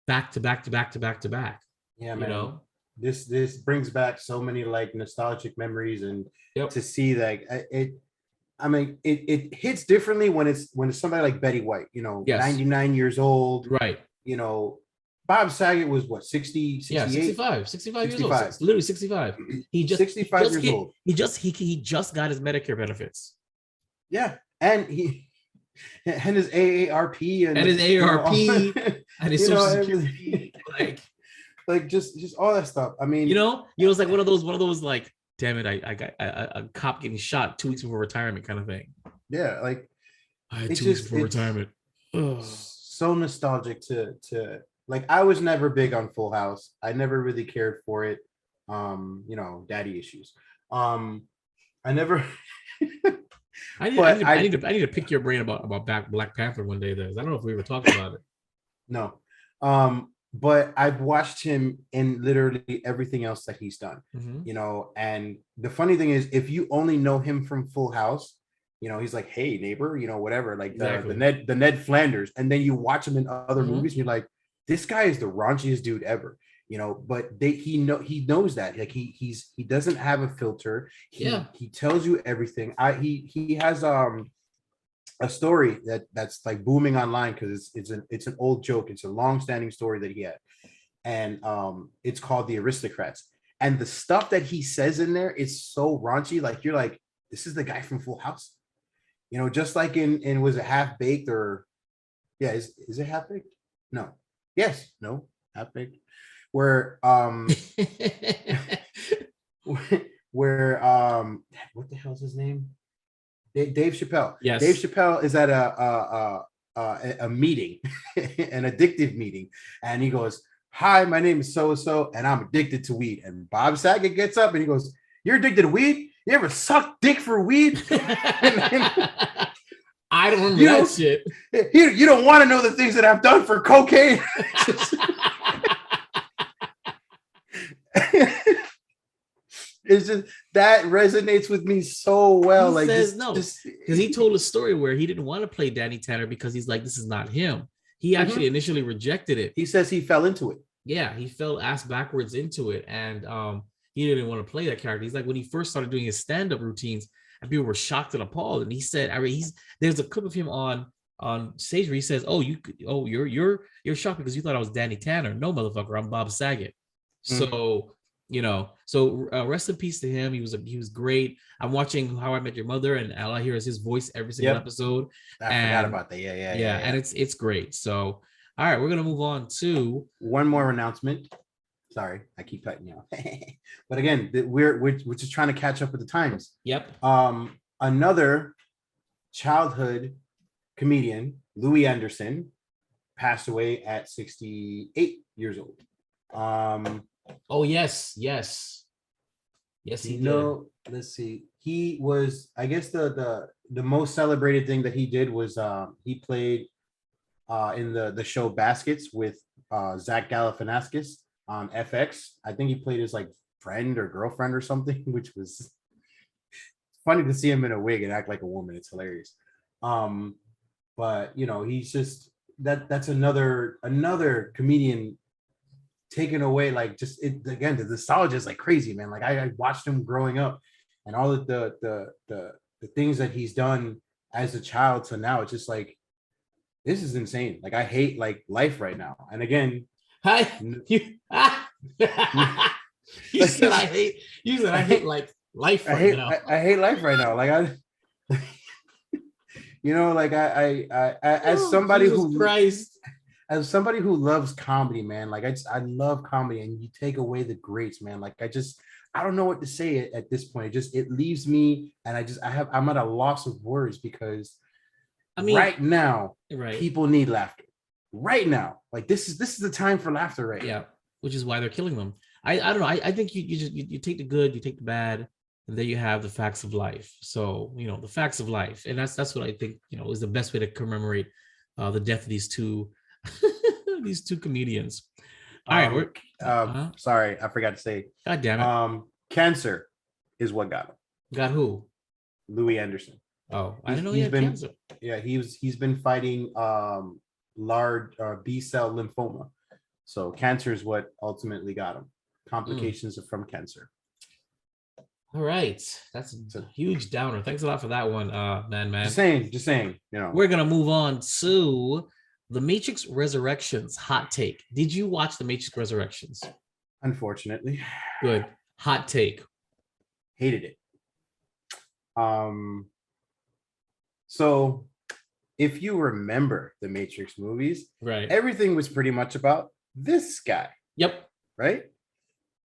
back to back to back to back to back. Yeah, man. This brings back so many like nostalgic memories, and to see like it. I mean, it hits differently when it's somebody like Betty White, 99 years old, right? Bob Saget was what, 60, 68? Yeah, 65 years old. Literally 65. He just 65 years old. He just got his Medicare benefits. Yeah, and his AARP and his AARP and his Social Security, like just all that stuff. I mean, it's like one of those like, damn it, I got a cop getting shot 2 weeks before retirement kind of thing. Yeah, like I had 2 weeks before retirement. So nostalgic to like, I was never big on Full House. I never really cared for it. Daddy issues. I never. I need to pick your brain about Black Panther one day. Though I don't know if we ever talked about it. No, but I've watched him in literally everything else that he's done. And the funny thing is, if you only know him from Full House, he's like, hey neighbor, whatever, like exactly. the Ned Flanders, and then you watch him in other movies, and you're like, this guy is the raunchiest dude ever. But he knows that, like, he doesn't have a filter. He tells you everything. He has a story that's like booming online because it's an old joke. It's a long-standing story that he had, and it's called The Aristocrats. And the stuff that he says in there is so raunchy. Like, you're like, this is the guy from Full House. Just like in was it Half Baked, or is it Half Baked? No. Yes. No. Half Baked. Where what the hell's his name? Dave Chappelle. Yes. Dave Chappelle is at a meeting, an addictive meeting, and he goes, hi, my name is so-and-so, and I'm addicted to weed. And Bob Saget gets up and he goes, you're addicted to weed? You ever suck dick for weed? I don't remember that shit. You don't want to know the things that I've done for cocaine. It's just that resonates with me so well. He like says no, because he told a story where he didn't want to play Danny Tanner because he's like, this is not him. He actually initially rejected it. He says he fell into it. Yeah, he fell ass backwards into it, and he didn't want to play that character. He's like, when he first started doing his stand-up routines, and people were shocked and appalled. And he said, there's a clip of him on stage where he says, you're shocked because you thought I was Danny Tanner. No, motherfucker, I'm Bob Saget. So rest in peace to him. He was great. I'm watching How I Met Your Mother, and all I hear is his voice every single episode. I forgot about that. Yeah. And it's great. So, all right, we're gonna move on to one more announcement. Sorry, I keep cutting you off. But again, we're just trying to catch up with the times. Yep. Another childhood comedian, Louis Anderson, passed away at 68 years old. Oh yes, he did. Let's see. He was, I guess, the most celebrated thing that he did was he played in the show Baskets with Zach Galifianakis on FX. I think he played his like friend or girlfriend or something, which was funny to see him in a wig and act like a woman. It's hilarious. But he's just that's another comedian taken away. Like, just again, the nostalgia is like crazy, man. Like, I watched him growing up, and all of the things that he's done as a child to now. It's just like, this is insane. Like, I hate like life right now. And again, you said I hate like life right now. I hate life right now. Like, I as somebody as somebody who loves comedy, man, like I love comedy, and you take away the greats, man. Like, I don't know what to say at this point. It leaves me, and I'm at a loss of words because I mean, right now, right. people need laughter. Right now, like this is the time for laughter right now. Which is why they're killing them. I don't know. I think you take the good, you take the bad, and then you have the facts of life. So the facts of life, and that's what I think is the best way to commemorate the death of these two these two comedians. All right, sorry, I forgot to say. God damn it. Cancer is what got him. Got who? Louis Anderson. Oh, I didn't know he had cancer. Yeah, he's been fighting large B-cell lymphoma. So cancer is what ultimately got him. Complications from cancer. All right, that's a huge downer. Thanks a lot for that one, man. Just saying. We're gonna move on to The Matrix Resurrections. Hot take. Did you watch The Matrix Resurrections? Unfortunately. Good. Hot take. Hated it. So if you remember the Matrix movies, right, everything was pretty much about this guy. Yep. Right?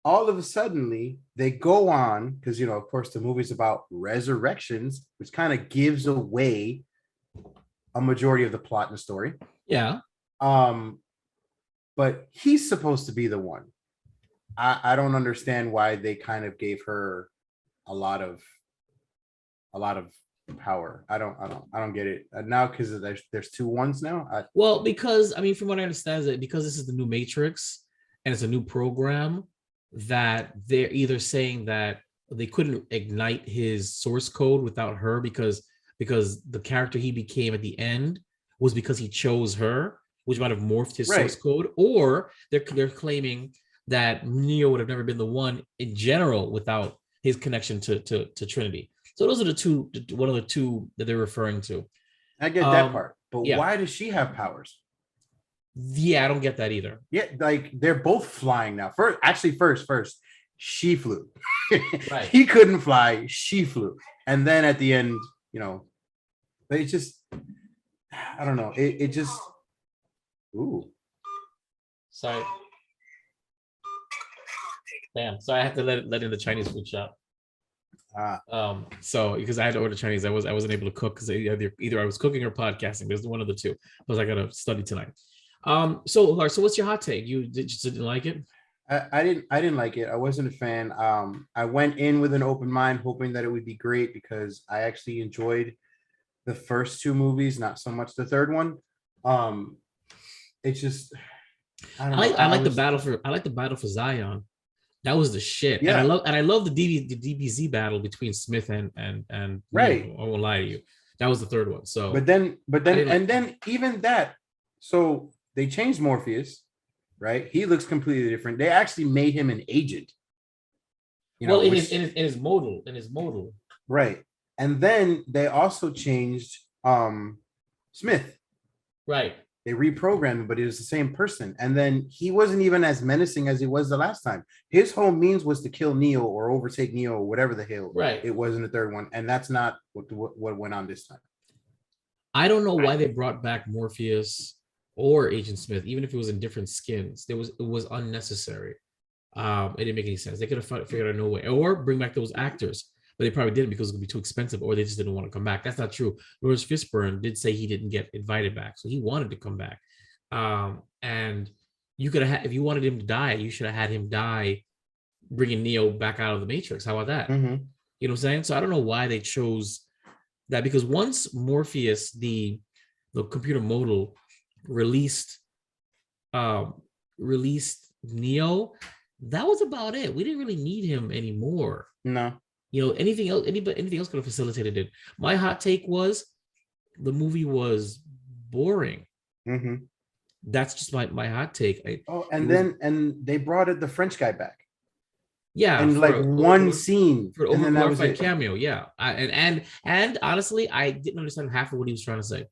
All of a sudden, they go on, because, of course, the movie's about resurrections, which kind of gives away a majority of the plot in the story. Yeah. But he's supposed to be the one. I don't understand why they kind of gave her a lot of power. I don't get it now, because there's two ones now. Because from what I understand is that because this is the new Matrix and it's a new program, that they're either saying that they couldn't ignite his source code without her because the character he became at the end was because he chose her, which might have morphed his source code, or they're claiming that Neo would have never been the one in general without his connection to Trinity. So those are one of the two that they're referring to. I get that part, but why does she have powers? Yeah, I don't get that either. Yeah, like they're both flying now. First, she flew. Right. He couldn't fly. She flew, and then at the end, they just, I don't know. It just, ooh. Sorry. Damn. So I have to let in the Chinese food shop. So because I had to order Chinese, I wasn't able to cook because either I was cooking or podcasting. There's one of the two. Because I gotta study tonight. So Lars, so what's your hot take? You didn't like it? I didn't like it. I wasn't a fan. I went in with an open mind, hoping that it would be great, because I actually enjoyed the first two movies, not so much the third one. It's just, I don't know. I like the battle for Zion. That was the shit. Yeah. And I love the DBZ battle between Smith and right. I won't lie to you. That was the third one. So but then even that, so they changed Morpheus, right? He looks completely different. They actually made him an agent. In his modal. Right. And then they also changed Smith. Right. They reprogrammed him, but it was the same person. And then he wasn't even as menacing as he was the last time. His whole means was to kill Neo or overtake Neo or whatever the hell it was in the third one. And that's not what went on this time. I don't know why they brought back Morpheus or Agent Smith, even if it was in different skins. It was unnecessary. It didn't make any sense. They could have figured out no way, or bring back those actors, but they probably didn't because it would be too expensive, or they just didn't want to come back. That's not true. Lawrence Fishburne did say he didn't get invited back, so he wanted to come back. And you could have, if you wanted him to die, you should have had him die, bringing Neo back out of the Matrix. How about that? Mm-hmm. You know what I'm saying? So I don't know why they chose that, because once Morpheus, the computer modal, released Neo, that was about it. We didn't really need him anymore. No. Anything else could have facilitated it. My hot take was the movie was boring. Mm-hmm. That's just my hot take. And they brought the French guy back. Yeah, and one scene, for and then that was a cameo. Yeah, and honestly, I didn't understand half of what he was trying to say.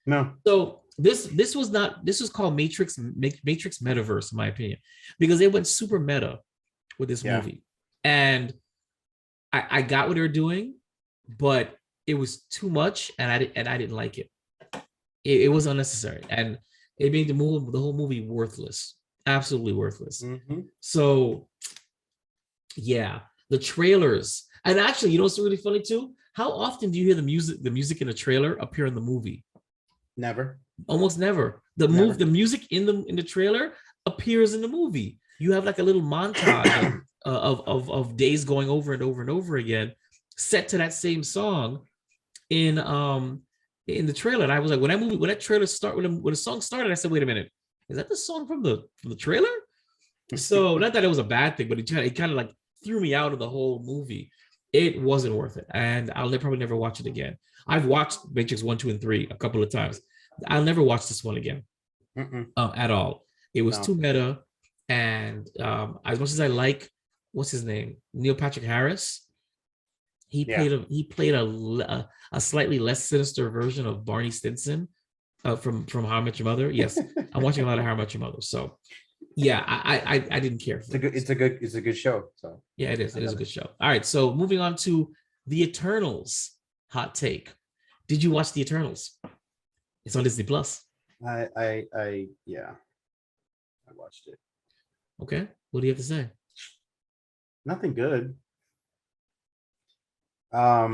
No. So this was called Matrix Metaverse, in my opinion, because they went super meta with this movie, and I got what they were doing, but it was too much, and I didn't like it. It was unnecessary, and it made the whole movie worthless, absolutely worthless. Mm-hmm. So, yeah, the trailers. And actually, you know what's really funny too? How often do you hear the music in a trailer appear in the movie? Never. Almost never. The music in the trailer appears in the movie. You have like a little montage of days going over and over and over again, set to that same song in the trailer. And I was like, when that trailer started, when the song started, I said, wait a minute, is that the song from the trailer? So not that it was a bad thing, but it kind of like threw me out of the whole movie. It wasn't worth it, and I'll probably never watch it again. I've watched Matrix 1, 2, and 3 a couple of times. I'll never watch this one again at all. It was too meta, and as much as I like, what's his name, Neil Patrick Harris, he played a slightly less sinister version of Barney Stinson from How I Met Your Mother. Yes, I'm watching a lot of How I Met Your Mother, so. Yeah, I didn't care. It's a good show. So yeah, it is. It is a good show. All right, so moving on to the Eternals. Hot take. Did you watch the Eternals? It's on Disney Plus. I watched it. Okay, what do you have to say? Nothing good. For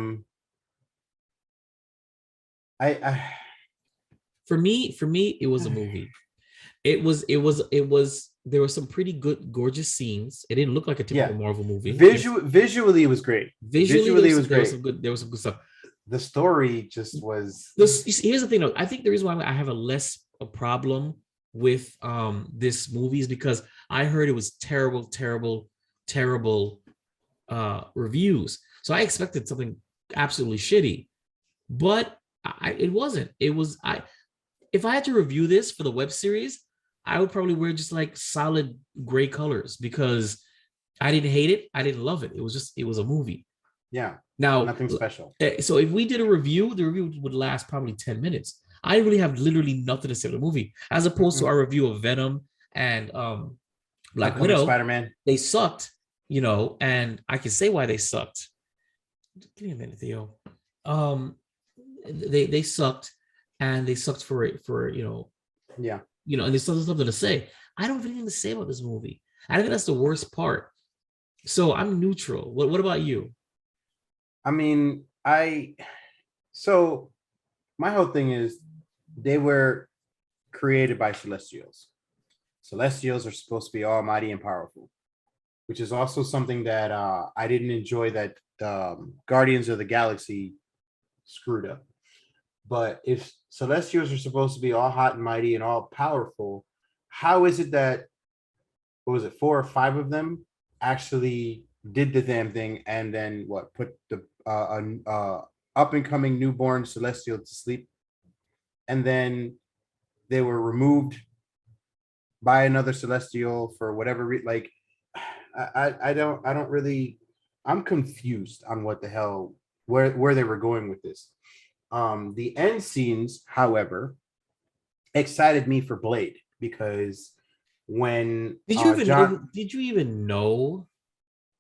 me, it was a movie. It was. There were some pretty good, gorgeous scenes. It didn't look like a typical Marvel movie. Visually, it was great. Visually, it was great. There was some good stuff. The story just was. Here's the thing, though. I think the reason why I have a problem with this movie is because I heard it was terrible reviews. So I expected something absolutely shitty, but it wasn't. It was if I had to review this for the web series, I would probably wear just like solid gray colors because I didn't hate it. I didn't love it. It was a movie. Yeah. Now, nothing special. So if we did a review, the review would last probably 10 minutes. I really have literally nothing to say about the movie, as opposed to our review of Venom and Black Widow. Spider-Man. They sucked, and I can say why they sucked. Give me a minute, Theo. They sucked, and they sucked for yeah. And there's something to say. I don't have anything to say about this movie. I think that's the worst part. So I'm neutral. What about you? I mean, so my whole thing is they were created by Celestials. Celestials are supposed to be almighty and powerful, which is also something that I didn't enjoy that Guardians of the Galaxy screwed up. But if Celestials are supposed to be all hot and mighty and all powerful, how is it that, 4 or 5 of them actually did the damn thing and then put the up and coming newborn Celestial to sleep, and then they were removed by another Celestial for whatever reason? Like, I don't really. I'm confused on what the hell where they were going with this. The end scenes, however, excited me for Blade, because when did you even know?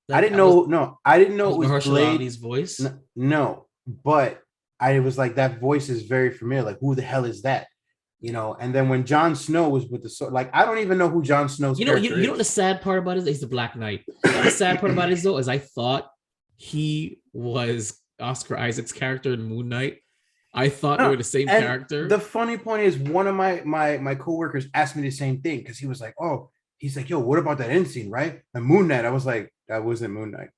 I didn't know. No, I didn't know it was Blade's voice. No, but I was like, that voice is very familiar. Like, who the hell is that? And then when Jon Snow was with the sword, like, I don't even know who Jon Snow's character is. You know what the sad part about it is? He's the Black Knight. The sad part about it, though, is I thought he was Oscar Isaac's character in Moon Knight. I thought they were the same character. The funny point is, one of my coworkers asked me the same thing, because he was like, he's like, yo, what about that end scene, right? And Moon Knight. I was like, that wasn't Moon Knight.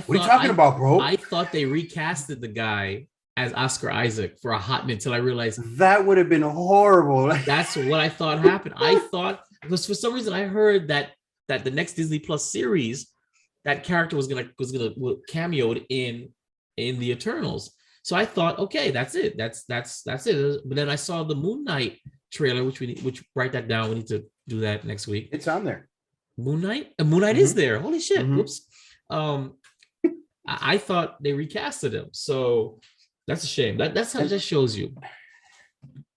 What are you talking about, bro? I thought they recasted the guy as Oscar Isaac for a hot minute until I realized that would have been horrible. That's what I thought happened. I thought, because for some reason I heard that the next Disney Plus series, that character was gonna cameoed in the Eternals. So I thought, okay, that's it. That's it. But then I saw the Moon Knight trailer, which write that down. We need to do that next week. It's on there. Moon Knight? Moon Knight is there. Holy shit. Whoops. I thought they recasted him. So that's a shame. That's how that shows you.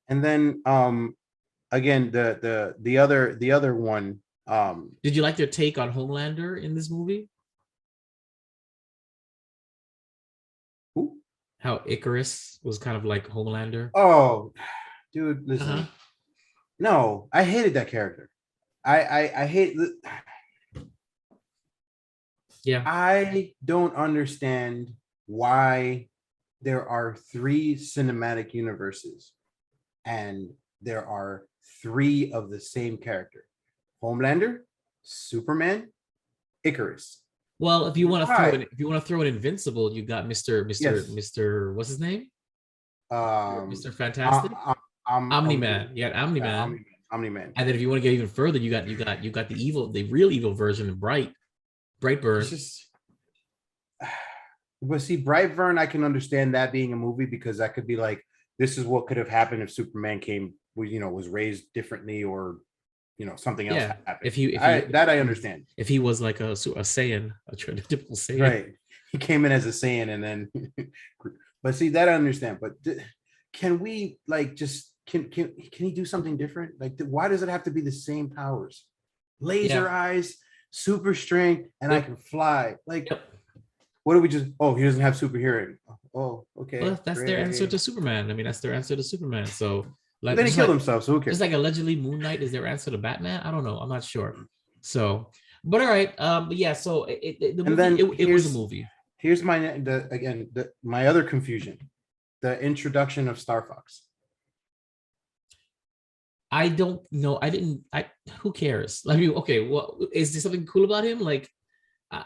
And then again, the other one. Did you like their take on Homelander in this movie? Who? How Icarus was kind of like Homelander. Oh, dude, listen. No, I hated that character. I hate. Yeah. I don't understand why there are 3 cinematic universes and there are 3 of the same character. Homelander, Superman, Icarus. Well, if you want to throw Why? in, if you want to throw in Invincible, you got Yes. Mr. What's his name? Um, Mr. I, Fantastic, I, Omni I'm Man. You got Omni yeah, Man, Omni Man. and then if you want to get even further, you got the real evil version of It's Brightburn. just, but see, Brightburn, I can understand that being a movie because that could be like, this is what could have happened if Superman came, was raised differently, or something else Yeah, happened. if I he understand. if he was like a Saiyan, a typical Saiyan. Right. He came in as a Saiyan and then, but see, that I understand. But can we like just can he do something different? Like, why does it have to be the same powers? Laser Yeah. eyes, super strength, and I Yep. can fly. Like, Yep. what do we just? Oh, he doesn't have super hearing. Oh, Well, okay, that's their answer great. to Superman. I mean, that's their answer to Superman. So, But like, then he killed himself, so who just cares? like allegedly Moon Knight is their answer to Batman. I don't know. I'm not sure. So, but all right. But yeah. So the And movie then it was a movie. here's my other confusion: the introduction of Star Fox. I don't know. I didn't. I Who cares? I mean, okay. What is there something cool about him? Like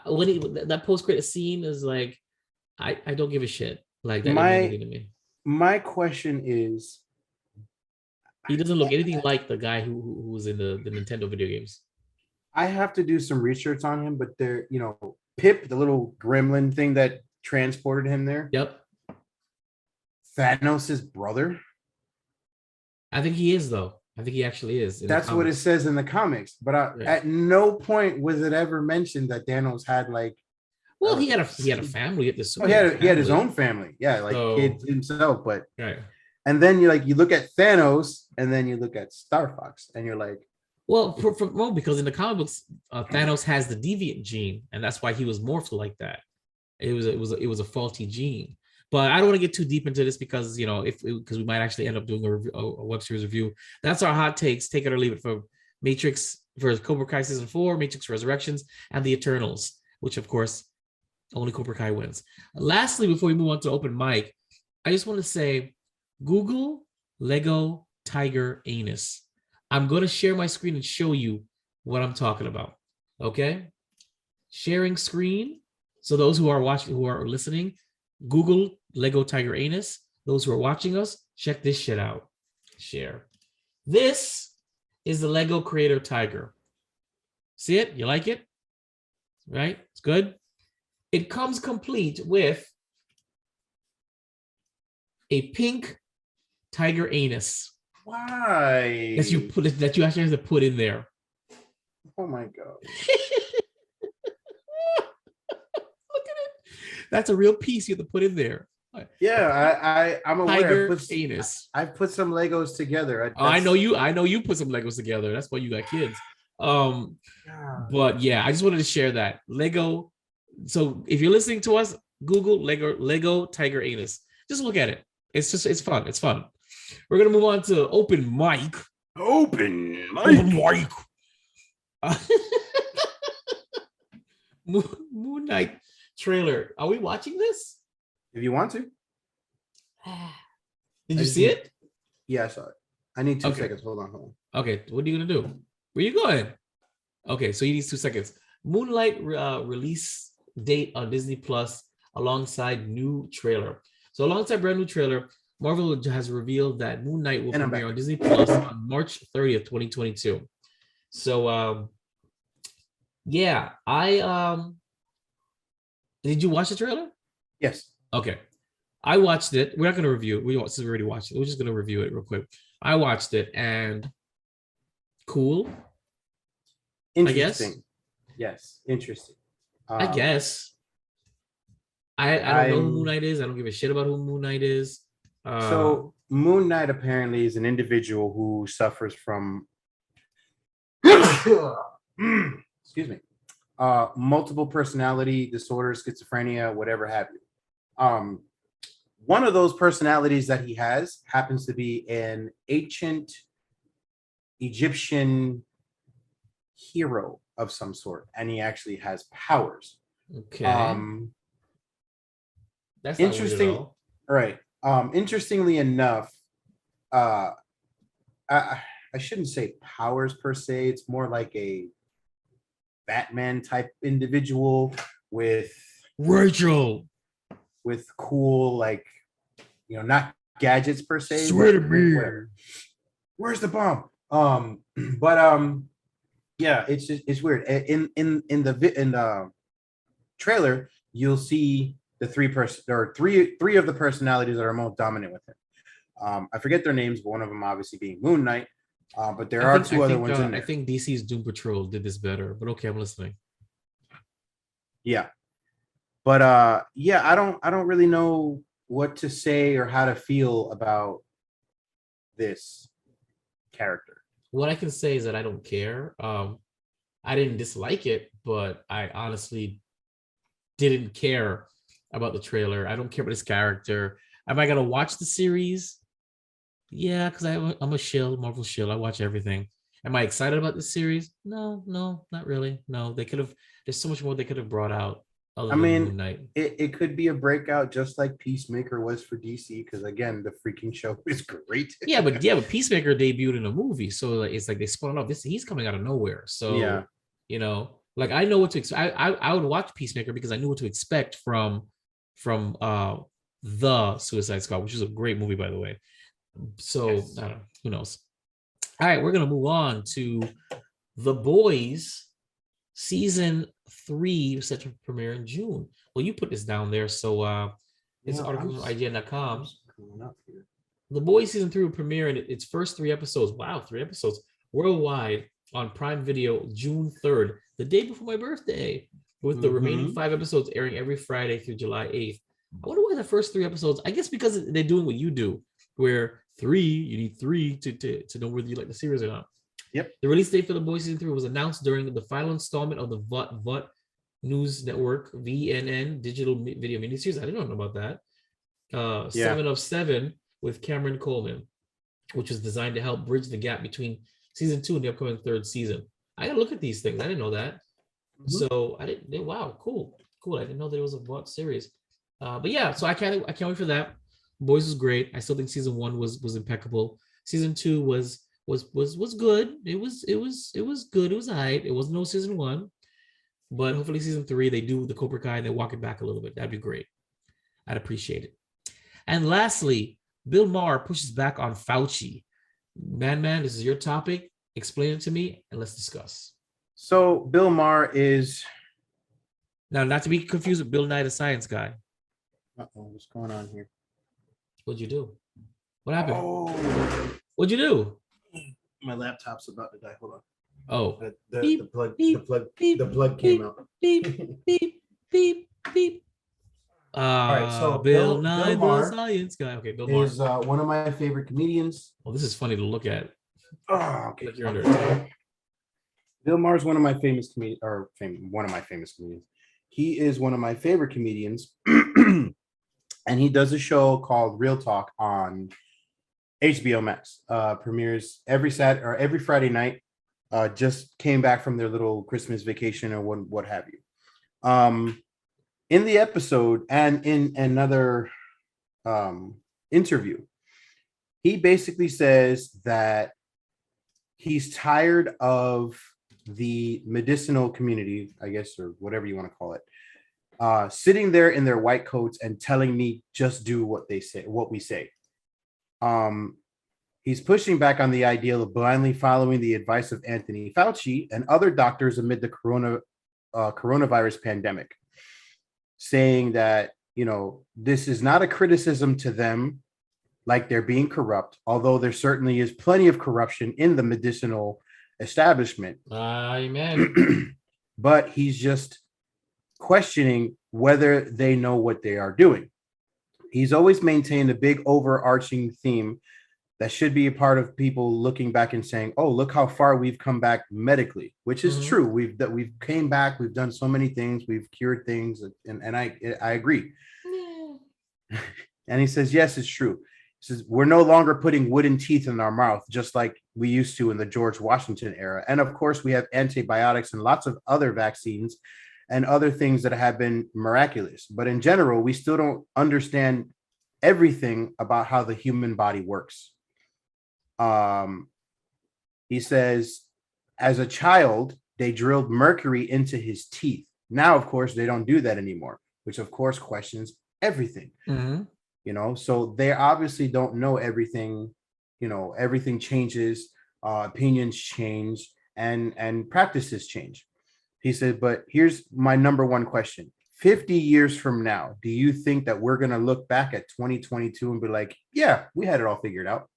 when he that post credit scene is like, I don't give a shit. Like that didn't mean My anything to me. my question is, He doesn't look anything like the guy who was in the Nintendo video games. I have to do some research on him, but Pip, the little gremlin thing that transported him there, Yep. Thanos' brother. I think he is though. I think he actually is in the That's what it comics. says in the comics. But Right. at no point was it ever mentioned that Thanos had like. Well, he had a family at the Oh, super. he had his own family, yeah, like So kids himself. But right. and then you look at Thanos, and then you look at Star Fox, and you're like, Well, because in the comic books, Thanos has the deviant gene, and that's why he was morphed like that. It was a faulty gene. But I don't want to get too deep into this because because we might actually end up doing a web series review. That's our hot takes. Take it or leave it for Matrix for Cobra Kai season 4, Matrix Resurrections, and the Eternals, which of course only Cobra Kai wins. Lastly, before we move on to open mic, I just want to say, Google Lego Tiger Anus. I'm going to share my screen and show you what I'm talking about. Okay? Sharing screen. So those who are watching, who are listening, Google Lego Tiger Anus. Those who are watching us, check this shit out. Share. This is the Lego Creator Tiger. See it? You like it? Right? It's good. It comes complete with a pink tiger anus. why? That you actually have to put in there. Oh my god. Look at it. That's a real piece you have to put in there. Yeah, I'm aware. Tiger anus. I've put some Legos together. I know you put some Legos together. That's why you got kids. But yeah, I just wanted to share that. Lego. So if you're listening to us, Google Lego Tiger Anus. Just look at it. It's fun. It's fun. We're gonna move on to open mic. Open mic. Moon Knight trailer. Are we watching this? If you want to. Did you see it? Yeah, I saw it. I need 2 seconds. Hold on. Okay, what are you gonna do? Where you going? Okay, so you need 2 seconds. Moonlight release date on Disney Plus alongside new trailer. So alongside brand new trailer, Marvel has revealed that Moon Knight will premiere on Disney Plus on March 30th, 2022. So yeah, did you watch the trailer? Yes. Okay. I watched it. We're not going to review it. Since we already watched it, we're just going to review it real quick. I watched it and cool. Interesting. I guess. Yes, interesting. I guess. I don't know who Moon Knight is. I don't give a shit about who Moon Knight is. So Moon Knight apparently is an individual who suffers from excuse me, multiple personality disorder, schizophrenia, whatever have you. One of those personalities that he has happens to be an ancient Egyptian hero of some sort, and he actually has powers. Okay. That's not weird at Interesting, all. right? Interestingly enough, uh, I shouldn't say powers per se. It's more like a Batman type individual with Rachel, cool, like, not gadgets per se, swear but to me. whatever. Where's the bomb? But yeah, it's weird. In the trailer, you'll see the three of the personalities that are most dominant with him. I forget their names, but one of them obviously being Moon Knight. But there are two other ones in I there. think DC's Doom Patrol did this better, but okay, I'm listening. Yeah. But yeah, I don't really know what to say or how to feel about this character. What I can say is that I don't care. I didn't dislike it, but I honestly didn't care about the trailer. I don't care about his character. Am I gonna watch the series? Yeah, because I'm a shill, Marvel shill. I watch everything. Am I excited about the series? No, not really. No, they could have. There's so much more they could have brought out other I than mean, Moon Knight. it could be a breakout just like Peacemaker was for DC, because again, the freaking show is great. But Peacemaker debuted in a movie, so like, it's like they spun off. He's coming out of nowhere. So Yeah. like I know what to expect. I would watch Peacemaker because I knew what to expect from the Suicide Squad, which is a great movie, by the way. So Yes. I don't know, who knows. All right, we're gonna move on to The Boys season 3 set to premiere in June. Well, you put this down there, so it's an article from IGN.com. The Boys season 3 will premiere in its first 3 episodes. Wow, 3 episodes worldwide on Prime Video June 3rd, the day before my birthday, with the remaining 5 episodes airing every Friday through July 8th. I wonder why the first 3 episodes. I guess because they're doing what you do, where you need 3 to know whether you like the series or not. Yep. The release date for The Boys season 3 was announced during the final installment of the VOT News Network VNN digital video miniseries. I didn't know about that. 7 of 7 with Cameron Coleman, which was designed to help bridge the gap between season 2 and the upcoming 3rd season. I gotta look at these things. I didn't know that. So I didn't. Wow, cool. I didn't know there was a VOT series. But yeah, so I can't wait for that. Boys was great. I still think season 1 was impeccable. Season 2 was good. It was good. It was all right. It wasn't no season 1, but hopefully season 3 they do the Cobra Kai and they walk it back a little bit. That'd be great. I'd appreciate it. And lastly, Bill Maher pushes back on Fauci. Man, this is your topic. Explain it to me and let's discuss. So Bill Maher is now not to be confused with Bill Nye the Science Guy. What's going on here? What'd you do? What happened? Oh, what'd you do? My laptop's about to die. Hold on. Oh, the plug came out. Beep, beep, beep, beep. All right, so Bill Nye Bill Maher the Science Guy. Okay, Bill Maher is one of my favorite comedians. Well, this is funny to look at. Oh, okay. Like you're under attack. Bill Maher is one of my famous comedians. He is one of my favorite comedians, and he does a show called Real Talk on HBO Max. Premieres every Friday night. Just came back from their little Christmas vacation or what have you. In the episode and in another interview, he basically says that he's tired of the medicinal community, I guess, or whatever you want to call it, sitting there in their white coats and telling me just do what we say. He's pushing back on the ideal of blindly following the advice of Anthony Fauci and other doctors amid the coronavirus pandemic, saying that, this is not a criticism to them, like they're being corrupt, although there certainly is plenty of corruption in the medicinal establishment. Amen. But he's just questioning whether they know what they are doing. He's always maintained a big overarching theme that should be a part of people looking back and saying, oh, look how far we've come back medically, which is true. We've came back, we've done so many things, we've cured things, and I agree. Yeah. And he says, yes, it's true. He says, we're no longer putting wooden teeth in our mouth, just like we used to in the George Washington era. And of course, we have antibiotics and lots of other vaccines and other things that have been miraculous. But in general, we still don't understand everything about how the human body works. He says, as a child, they drilled mercury into his teeth. Now, of course, they don't do that anymore, which of course questions everything. So they obviously don't know everything. Everything changes, opinions change, and practices change. He said, but here's my number one question. 50 years from now, do you think that we're going to look back at 2022 and be like, yeah, we had it all figured out?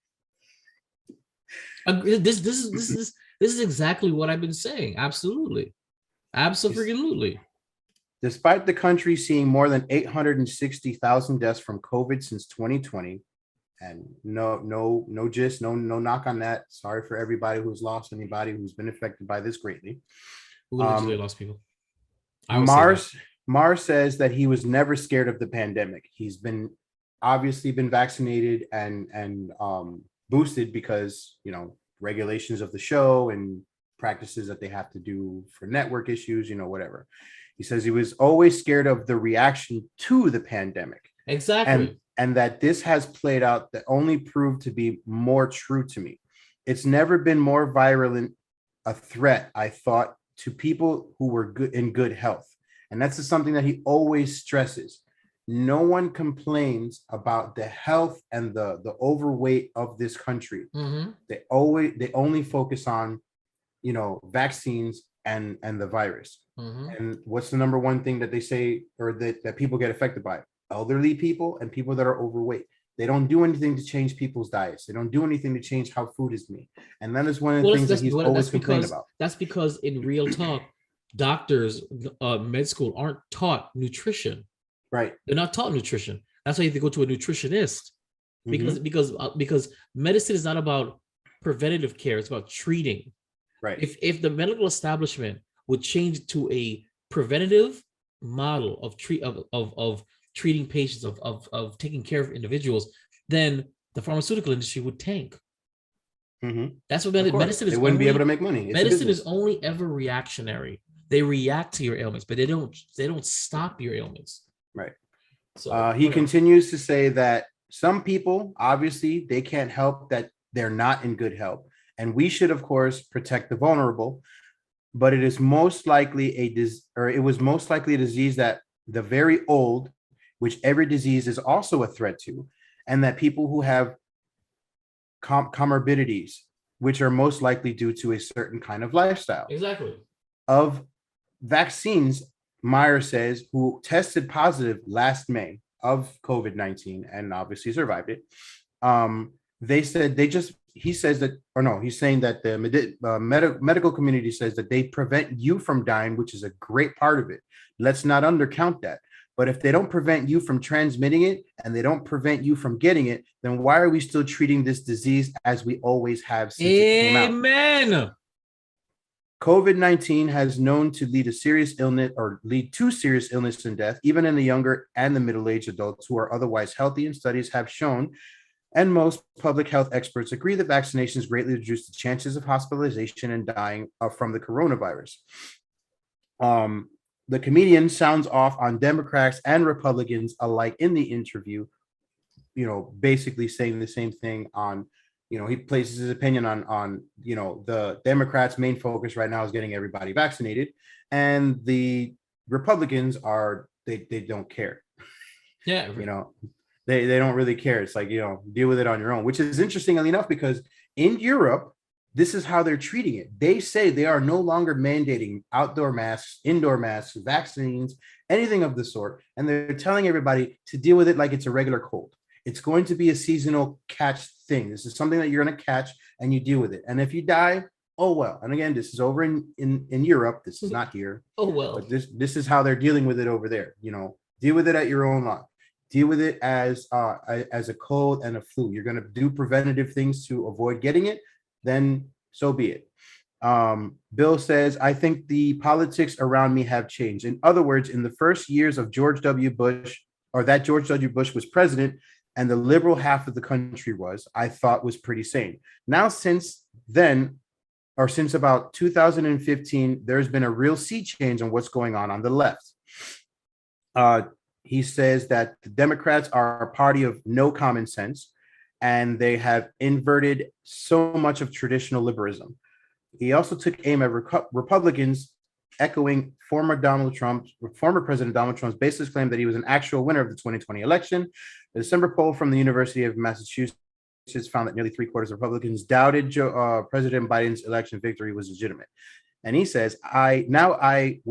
This is exactly what I've been saying. Absolutely. Despite the country seeing more than 860,000 deaths from COVID since 2020, and no knock on that. Sorry for everybody who's lost anybody who's been affected by this greatly. Who lost people? Maher says that he was never scared of the pandemic. He's obviously been vaccinated and boosted because, regulations of the show and practices that they have to do for network issues, whatever. He says he was always scared of the reaction to the pandemic. Exactly. And that this has played out that only proved to be more true to me. It's never been more virulent a threat, I thought, to people who were in good health. And that's something that he always stresses. No one complains about the health and the overweight of this country. They only focus on, vaccines and the virus. And what's the number one thing that they say, or that people get affected by? Elderly people and people that are overweight. They don't do anything to change people's diets. They don't do anything to change how food is made. And that is one of the things that he's always complained about. That's because in real talk, doctors, med school aren't taught nutrition. Right. They're not taught nutrition. That's why you have to go to a nutritionist, because medicine is not about preventative care. It's about treating. Right. If the medical establishment would change to a preventative model of treating patients, of taking care of individuals, then the pharmaceutical industry would tank. That's what medicine is. They wouldn't be able to make money. Medicine is only ever reactionary. They react to your ailments, but they don't stop your ailments. Right. So he continues to say that some people, obviously, they can't help that they're not in good health. And we should, of course, protect the vulnerable. But it was most likely a disease that the very old, which every disease is also a threat to, and that people who have comorbidities, which are most likely due to a certain kind of lifestyle. Exactly. Of vaccines, Maher says, who tested positive last May of COVID-19 and obviously survived it. He's saying that the medical community says that they prevent you from dying, which is a great part of it. Let's not undercount that. But if they don't prevent you from transmitting it and they don't prevent you from getting it, then why are we still treating this disease as we always have since it came out? Amen. COVID-19 has known to lead to serious illness and death, even in the younger and the middle-aged adults who are otherwise healthy, and studies have shown, and most public health experts agree, that vaccinations greatly reduce the chances of hospitalization and dying from the coronavirus. The comedian sounds off on Democrats and Republicans alike in the interview, basically saying the same thing on, he places his opinion on, the Democrats' main focus right now is getting everybody vaccinated, and the Republicans they don't care. Yeah. They don't really care. It's like, deal with it on your own, which is interestingly enough, because in Europe, this is how they're treating it. They say they are no longer mandating outdoor masks, indoor masks, vaccines, anything of the sort. And they're telling everybody to deal with it like it's a regular cold. It's going to be a seasonal catch thing. This is something that you're going to catch and you deal with it. And if you die, oh, well. And again, this is over in Europe. This is not here. Oh, well. But this is how they're dealing with it over there. Deal with it at your own luck. Deal with it as a cold and a flu. You're going to do preventative things to avoid getting it, then so be it. Bill says, I think the politics around me have changed. In other words, in the first years of George W. Bush was president, and the liberal half of the country I thought was pretty sane. Now, since then, or since about 2015, there's been a real sea change on what's going on the left. He says that the Democrats are a party of no common sense, and they have inverted so much of traditional liberalism. He also took aim at Republicans, echoing former President Donald Trump's baseless claim that he was an actual winner of the 2020 election. The December poll from the University of Massachusetts found that nearly 3/4 of Republicans doubted President Biden's election victory was legitimate. And he says, now I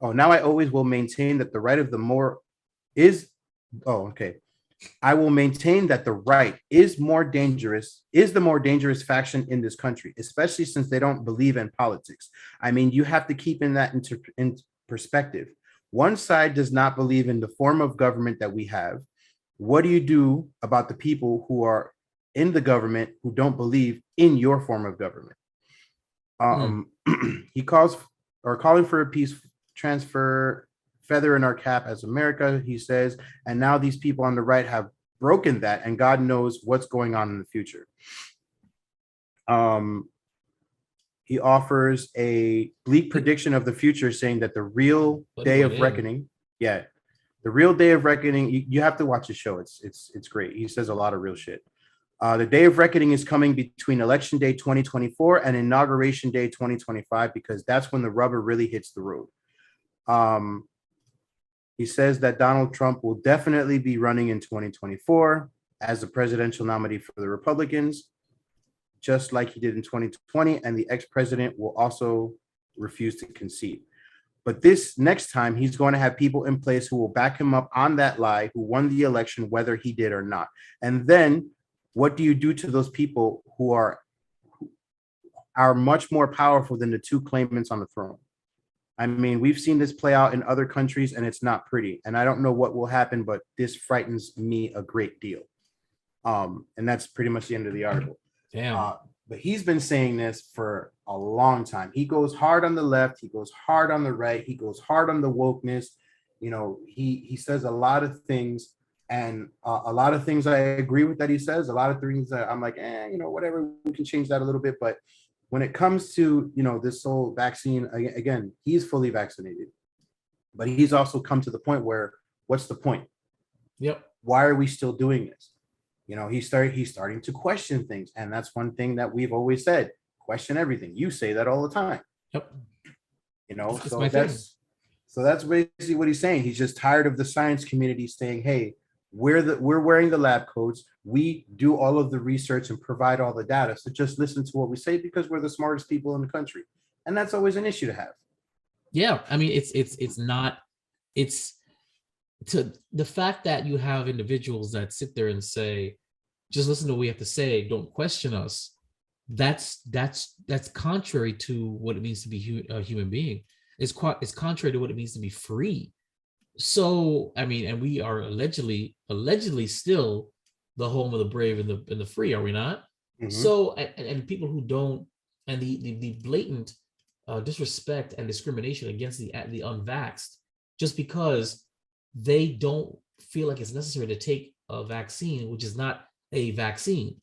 always will maintain that the right of the more is, I will maintain that the right is the more dangerous faction in this country, especially since they don't believe in politics. I mean, you have to keep that in perspective. One side does not believe in the form of government that we have. What do you do about the people who are in the government who don't believe in your form of government? He calling for a peace transfer, feather in our cap as America, he says, and now these people on the right have broken that, and God knows what's going on in the future. He offers a bleak prediction of the future, saying that the real day of reckoning, you have to watch the show. It's great. He says a lot of real shit. The day of reckoning is coming between Election Day 2024 and Inauguration Day 2025, because that's when the rubber really hits the road. He says that Donald Trump will definitely be running in 2024 as the presidential nominee for the Republicans, just like he did in 2020, and the ex-president will also refuse to concede. But this next time, he's going to have people in place who will back him up on that lie, who won the election, whether he did or not. And then what do you do to those people who are much more powerful than the two claimants on the throne? I mean, we've seen this play out in other countries, and it's not pretty. And I don't know what will happen, but this frightens me a great deal. And that's pretty much the end of the article. Damn. But he's been saying this for a long time. He goes hard on the left. He goes hard on the right. He goes hard on the wokeness. You know, he says a lot of things, and a lot of things I agree with that he says. A lot of things that I'm like, whatever, we can change that a little bit. But when it comes to, this whole vaccine, again, he's fully vaccinated, but he's also come to the point where, what's the point? Yep. Why are we still doing this? He's starting to question things. And that's one thing that we've always said, question everything. You say that all the time. Yep. So that's basically what he's saying. He's just tired of the science community saying, hey, we're wearing the lab coats. We do all of the research and provide all the data. So just listen to what we say, because we're the smartest people in the country. And that's always an issue to have. Yeah. I mean, it's to the fact that you have individuals that sit there and say, just listen to what we have to say, don't question us. That's contrary to what it means to be a human being. It's contrary to what it means to be free. So, I mean, and we are allegedly still the home of the brave and the free, are we not? Mm-hmm. So, and people who don't, and the blatant disrespect and discrimination against the unvaxxed, just because they don't feel like it's necessary to take a vaccine, which is not a vaccine.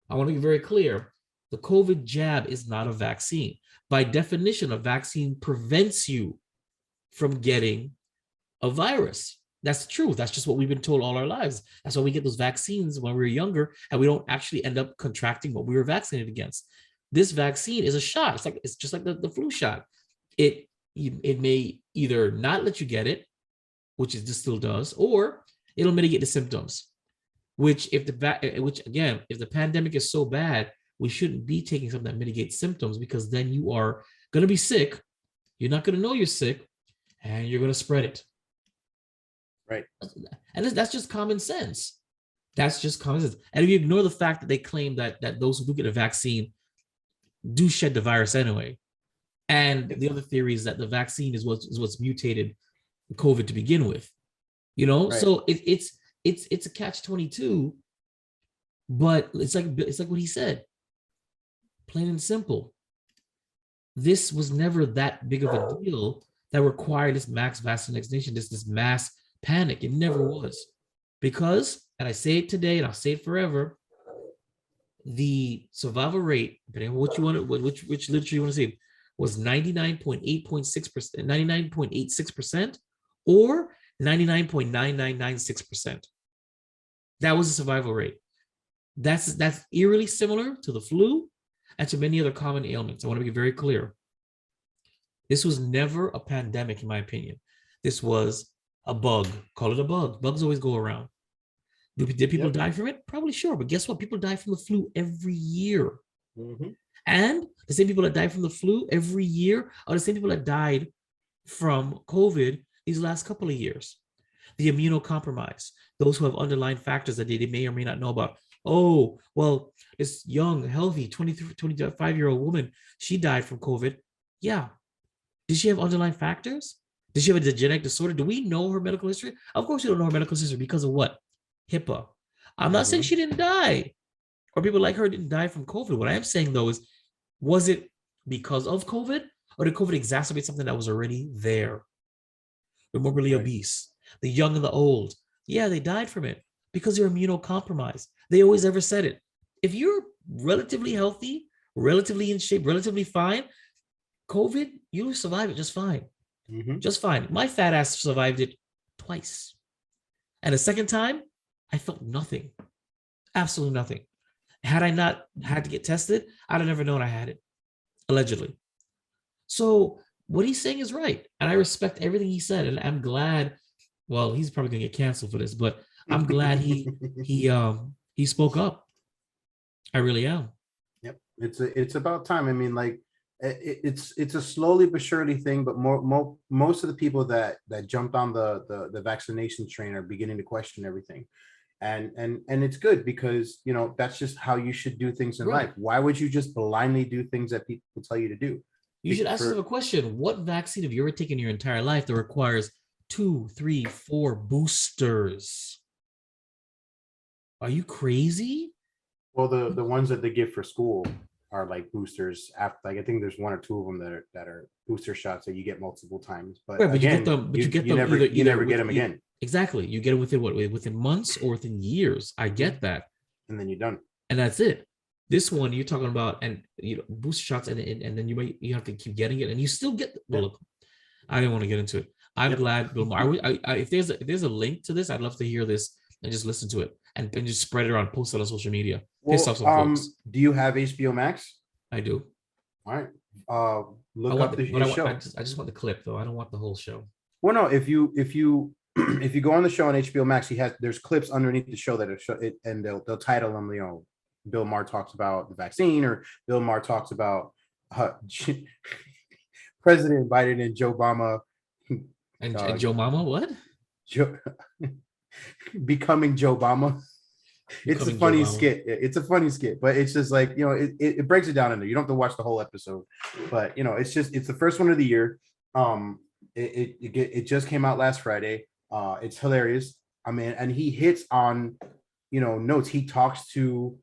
I want to be very clear. The COVID jab is not a vaccine. By definition, a vaccine prevents you from getting a virus. That's the truth. That's just what we've been told all our lives. That's why we get those vaccines when we were younger, and we don't actually end up contracting what we were vaccinated against. This vaccine is a shot. It's just like the flu shot. It may either not let you get it, which it still does, or it'll mitigate the symptoms. Which if the pandemic is so bad, we shouldn't be taking something that mitigates symptoms, because then you are going to be sick. You're not going to know you're sick, and you're going to spread it. Right. And that's just common sense. That's just common sense. And if you ignore the fact that they claim that those who do get a vaccine do shed the virus anyway, and the other theory is that the vaccine is what's mutated COVID to begin with, right. So it's a catch-22, but it's like what he said, plain and simple. This was never that big of a deal that required this mass vaccination, this mass panic. It never was, because, and I say it today and I'll say it forever, the survival rate, depending on what you want to, which literature you want to see, was 99.86%, 99.86%, or 99.9996%. That was the survival rate. That's eerily similar to the flu and to many other common ailments. I want to be very clear. This was never a pandemic, in my opinion. This was a bug. Call it a bug. Bugs always go around. Did people die from it? Probably sure. But guess what? People die from the flu every year. Mm-hmm. And the same people that die from the flu every year are the same people that died from COVID these last couple of years. The immunocompromised, those who have underlying factors that they may or may not know about. Oh, well, this young, healthy 25-year-old woman, she died from COVID. Yeah. Did she have underlying factors? Did she have a genetic disorder? Do we know her medical history? Of course, we don't know her medical history because of what? HIPAA. I'm not saying she didn't die or people like her didn't die from COVID. What I am saying, though, is was it because of COVID or did COVID exacerbate something that was already there? The morbidly obese, the young and the old. Yeah, they died from it because they're immunocompromised. They always ever said it. If you're relatively healthy, relatively in shape, relatively fine, COVID, you'll survive it just fine. Just fine. My fat ass survived it twice. And the second time, I felt nothing. Absolutely nothing. Had I not had to get tested, I'd have never known I had it, allegedly. So what he's saying is right. And I respect everything he said. And I'm glad, well, he's probably gonna get canceled for this, but I'm glad he spoke up. I really am. Yep. It's about time. I mean, like, it's a slowly but surely thing, but most of the people that jumped on the vaccination train are beginning to question everything. And it's good because, you know, that's just how you should do things in life. Why would you just blindly do things that people tell you to do? You should ask them a question. What vaccine have you ever taken in your entire life that requires 2, 3, 4 boosters? Are you crazy? Well, the ones that they give for school are like boosters. After, like, I think there's 1 or 2 of them that are booster shots that you get multiple times. But right, again, you never get them again. Exactly. You get it within months or within years. I get that. And then you're done. And that's it. This one you're talking about, and booster shots, and then you have to keep getting it, and you still get. Well, look, I didn't want to get into it. I'm glad Bill Maher. If there's a link to this, I'd love to hear this and just listen to it and just spread it around, post it on social media. Piss off some folks. Do you have HBO Max? I do. All right. Look up the show. I just want the clip though. I don't want the whole show. Well, no. If you if you go on the show on HBO Max, there's clips underneath the show that are and they'll title them. You know, Bill Maher talks about the vaccine, or Bill Maher talks about President Biden and Joe Obama. And Joe Mama, what? Becoming Joe Obama. It's a funny skit. It's a funny skit, but it's just like, you know, it breaks it down in there. You don't have to watch the whole episode, but you know, it's the first one of the year. It just came out last Friday. It's hilarious. I mean, and he hits on, you know, notes. He talks to,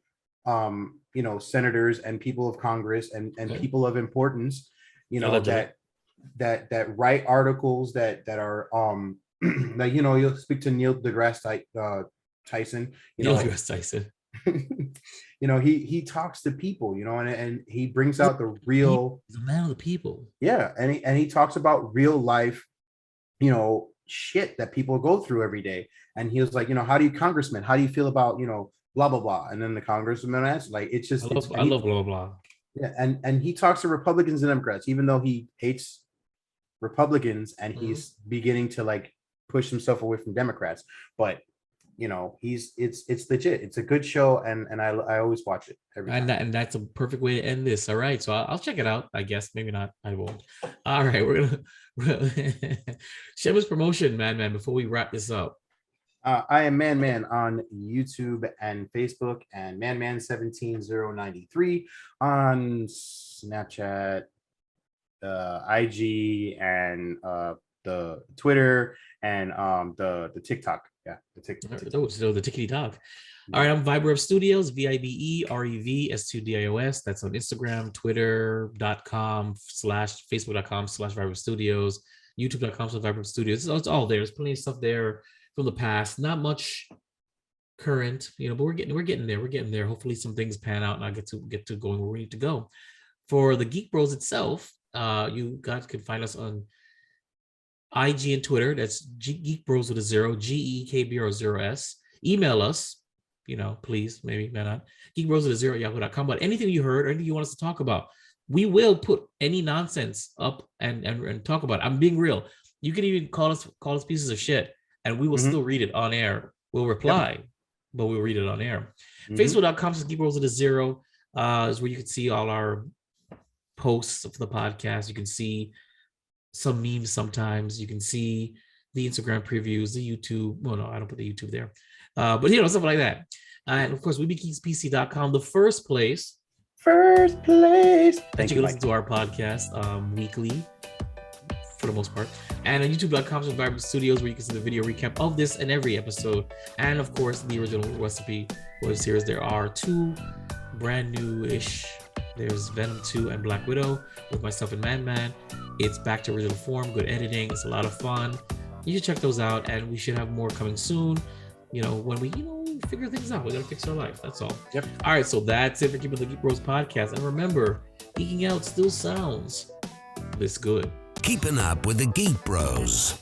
you know, senators and people of Congress and people of importance, you know, that write articles that are like, you know, you'll speak to Neil deGrasse Tyson, you know, Neil deGrasse Tyson. You know, he talks to people, you know, and he brings out the real. He's a man of the people. Yeah, and he talks about real life, you know, shit that people go through every day. And he was like, you know, how do you feel about, you know, blah blah blah? And then the congressman asked, like, it's just I love blah blah blah. Yeah, and he talks to Republicans and Democrats, even though he hates Republicans, and he's beginning to like push himself away from Democrats. But you know, it's legit. It's a good show, and I always watch it every time. And that's a perfect way to end this. All right, so I'll check it out. I guess maybe not. I won't. All right, we're gonna shameless promotion, man. Before we wrap this up, I am Man on YouTube and Facebook, and Man17093 on Snapchat, IG, and the Twitter, and the TikTok. Yeah, the TikTok. So the tickety talk. All right, I'm Viberev Studios, VIBEREVS2DIOS. That's on Instagram, Twitter.com/ Facebook.com/ Viberev Studios, YouTube.com/ Viberev Studios. It's all there. There's plenty of stuff there from the past. Not much current, but we're getting there. Hopefully some things pan out and I get to going where we need to go. For the Geek Bros itself, you guys can find us on IG and Twitter. That's Geek Bros with a 0, GEEKBRO0S. Email us, please, maybe not. geekbros@yahoo.com. But anything you heard or anything you want us to talk about, we will put any nonsense up and talk about it. I'm being real. You can even call us pieces of shit, and we will still read it on air. We'll reply, but we'll read it on air. Facebook.com/geekbros0 is where you can see all our posts of the podcast. You can see some memes sometimes. You can see the Instagram previews, the YouTube. Well, no, I don't put the YouTube there. But stuff like that. And of course, WeBeKeeksPC.com, the first place that you can listen to our podcast weekly for the most part. And on YouTube.com/Vibrant Studios, where you can see the video recap of this and every episode. And of course, the original recipe web series. There are 2 brand new-ish. There's Venom 2 and Black Widow with myself and Man. It's back to original form, good editing. It's a lot of fun. You should check those out, and we should have more coming soon. When we, figure things out. We gotta fix our life. That's all. Yep. All right, so that's it for Keeping the Geek Bros podcast. And remember, geeking out still sounds this good. Keeping up with the Geek Bros.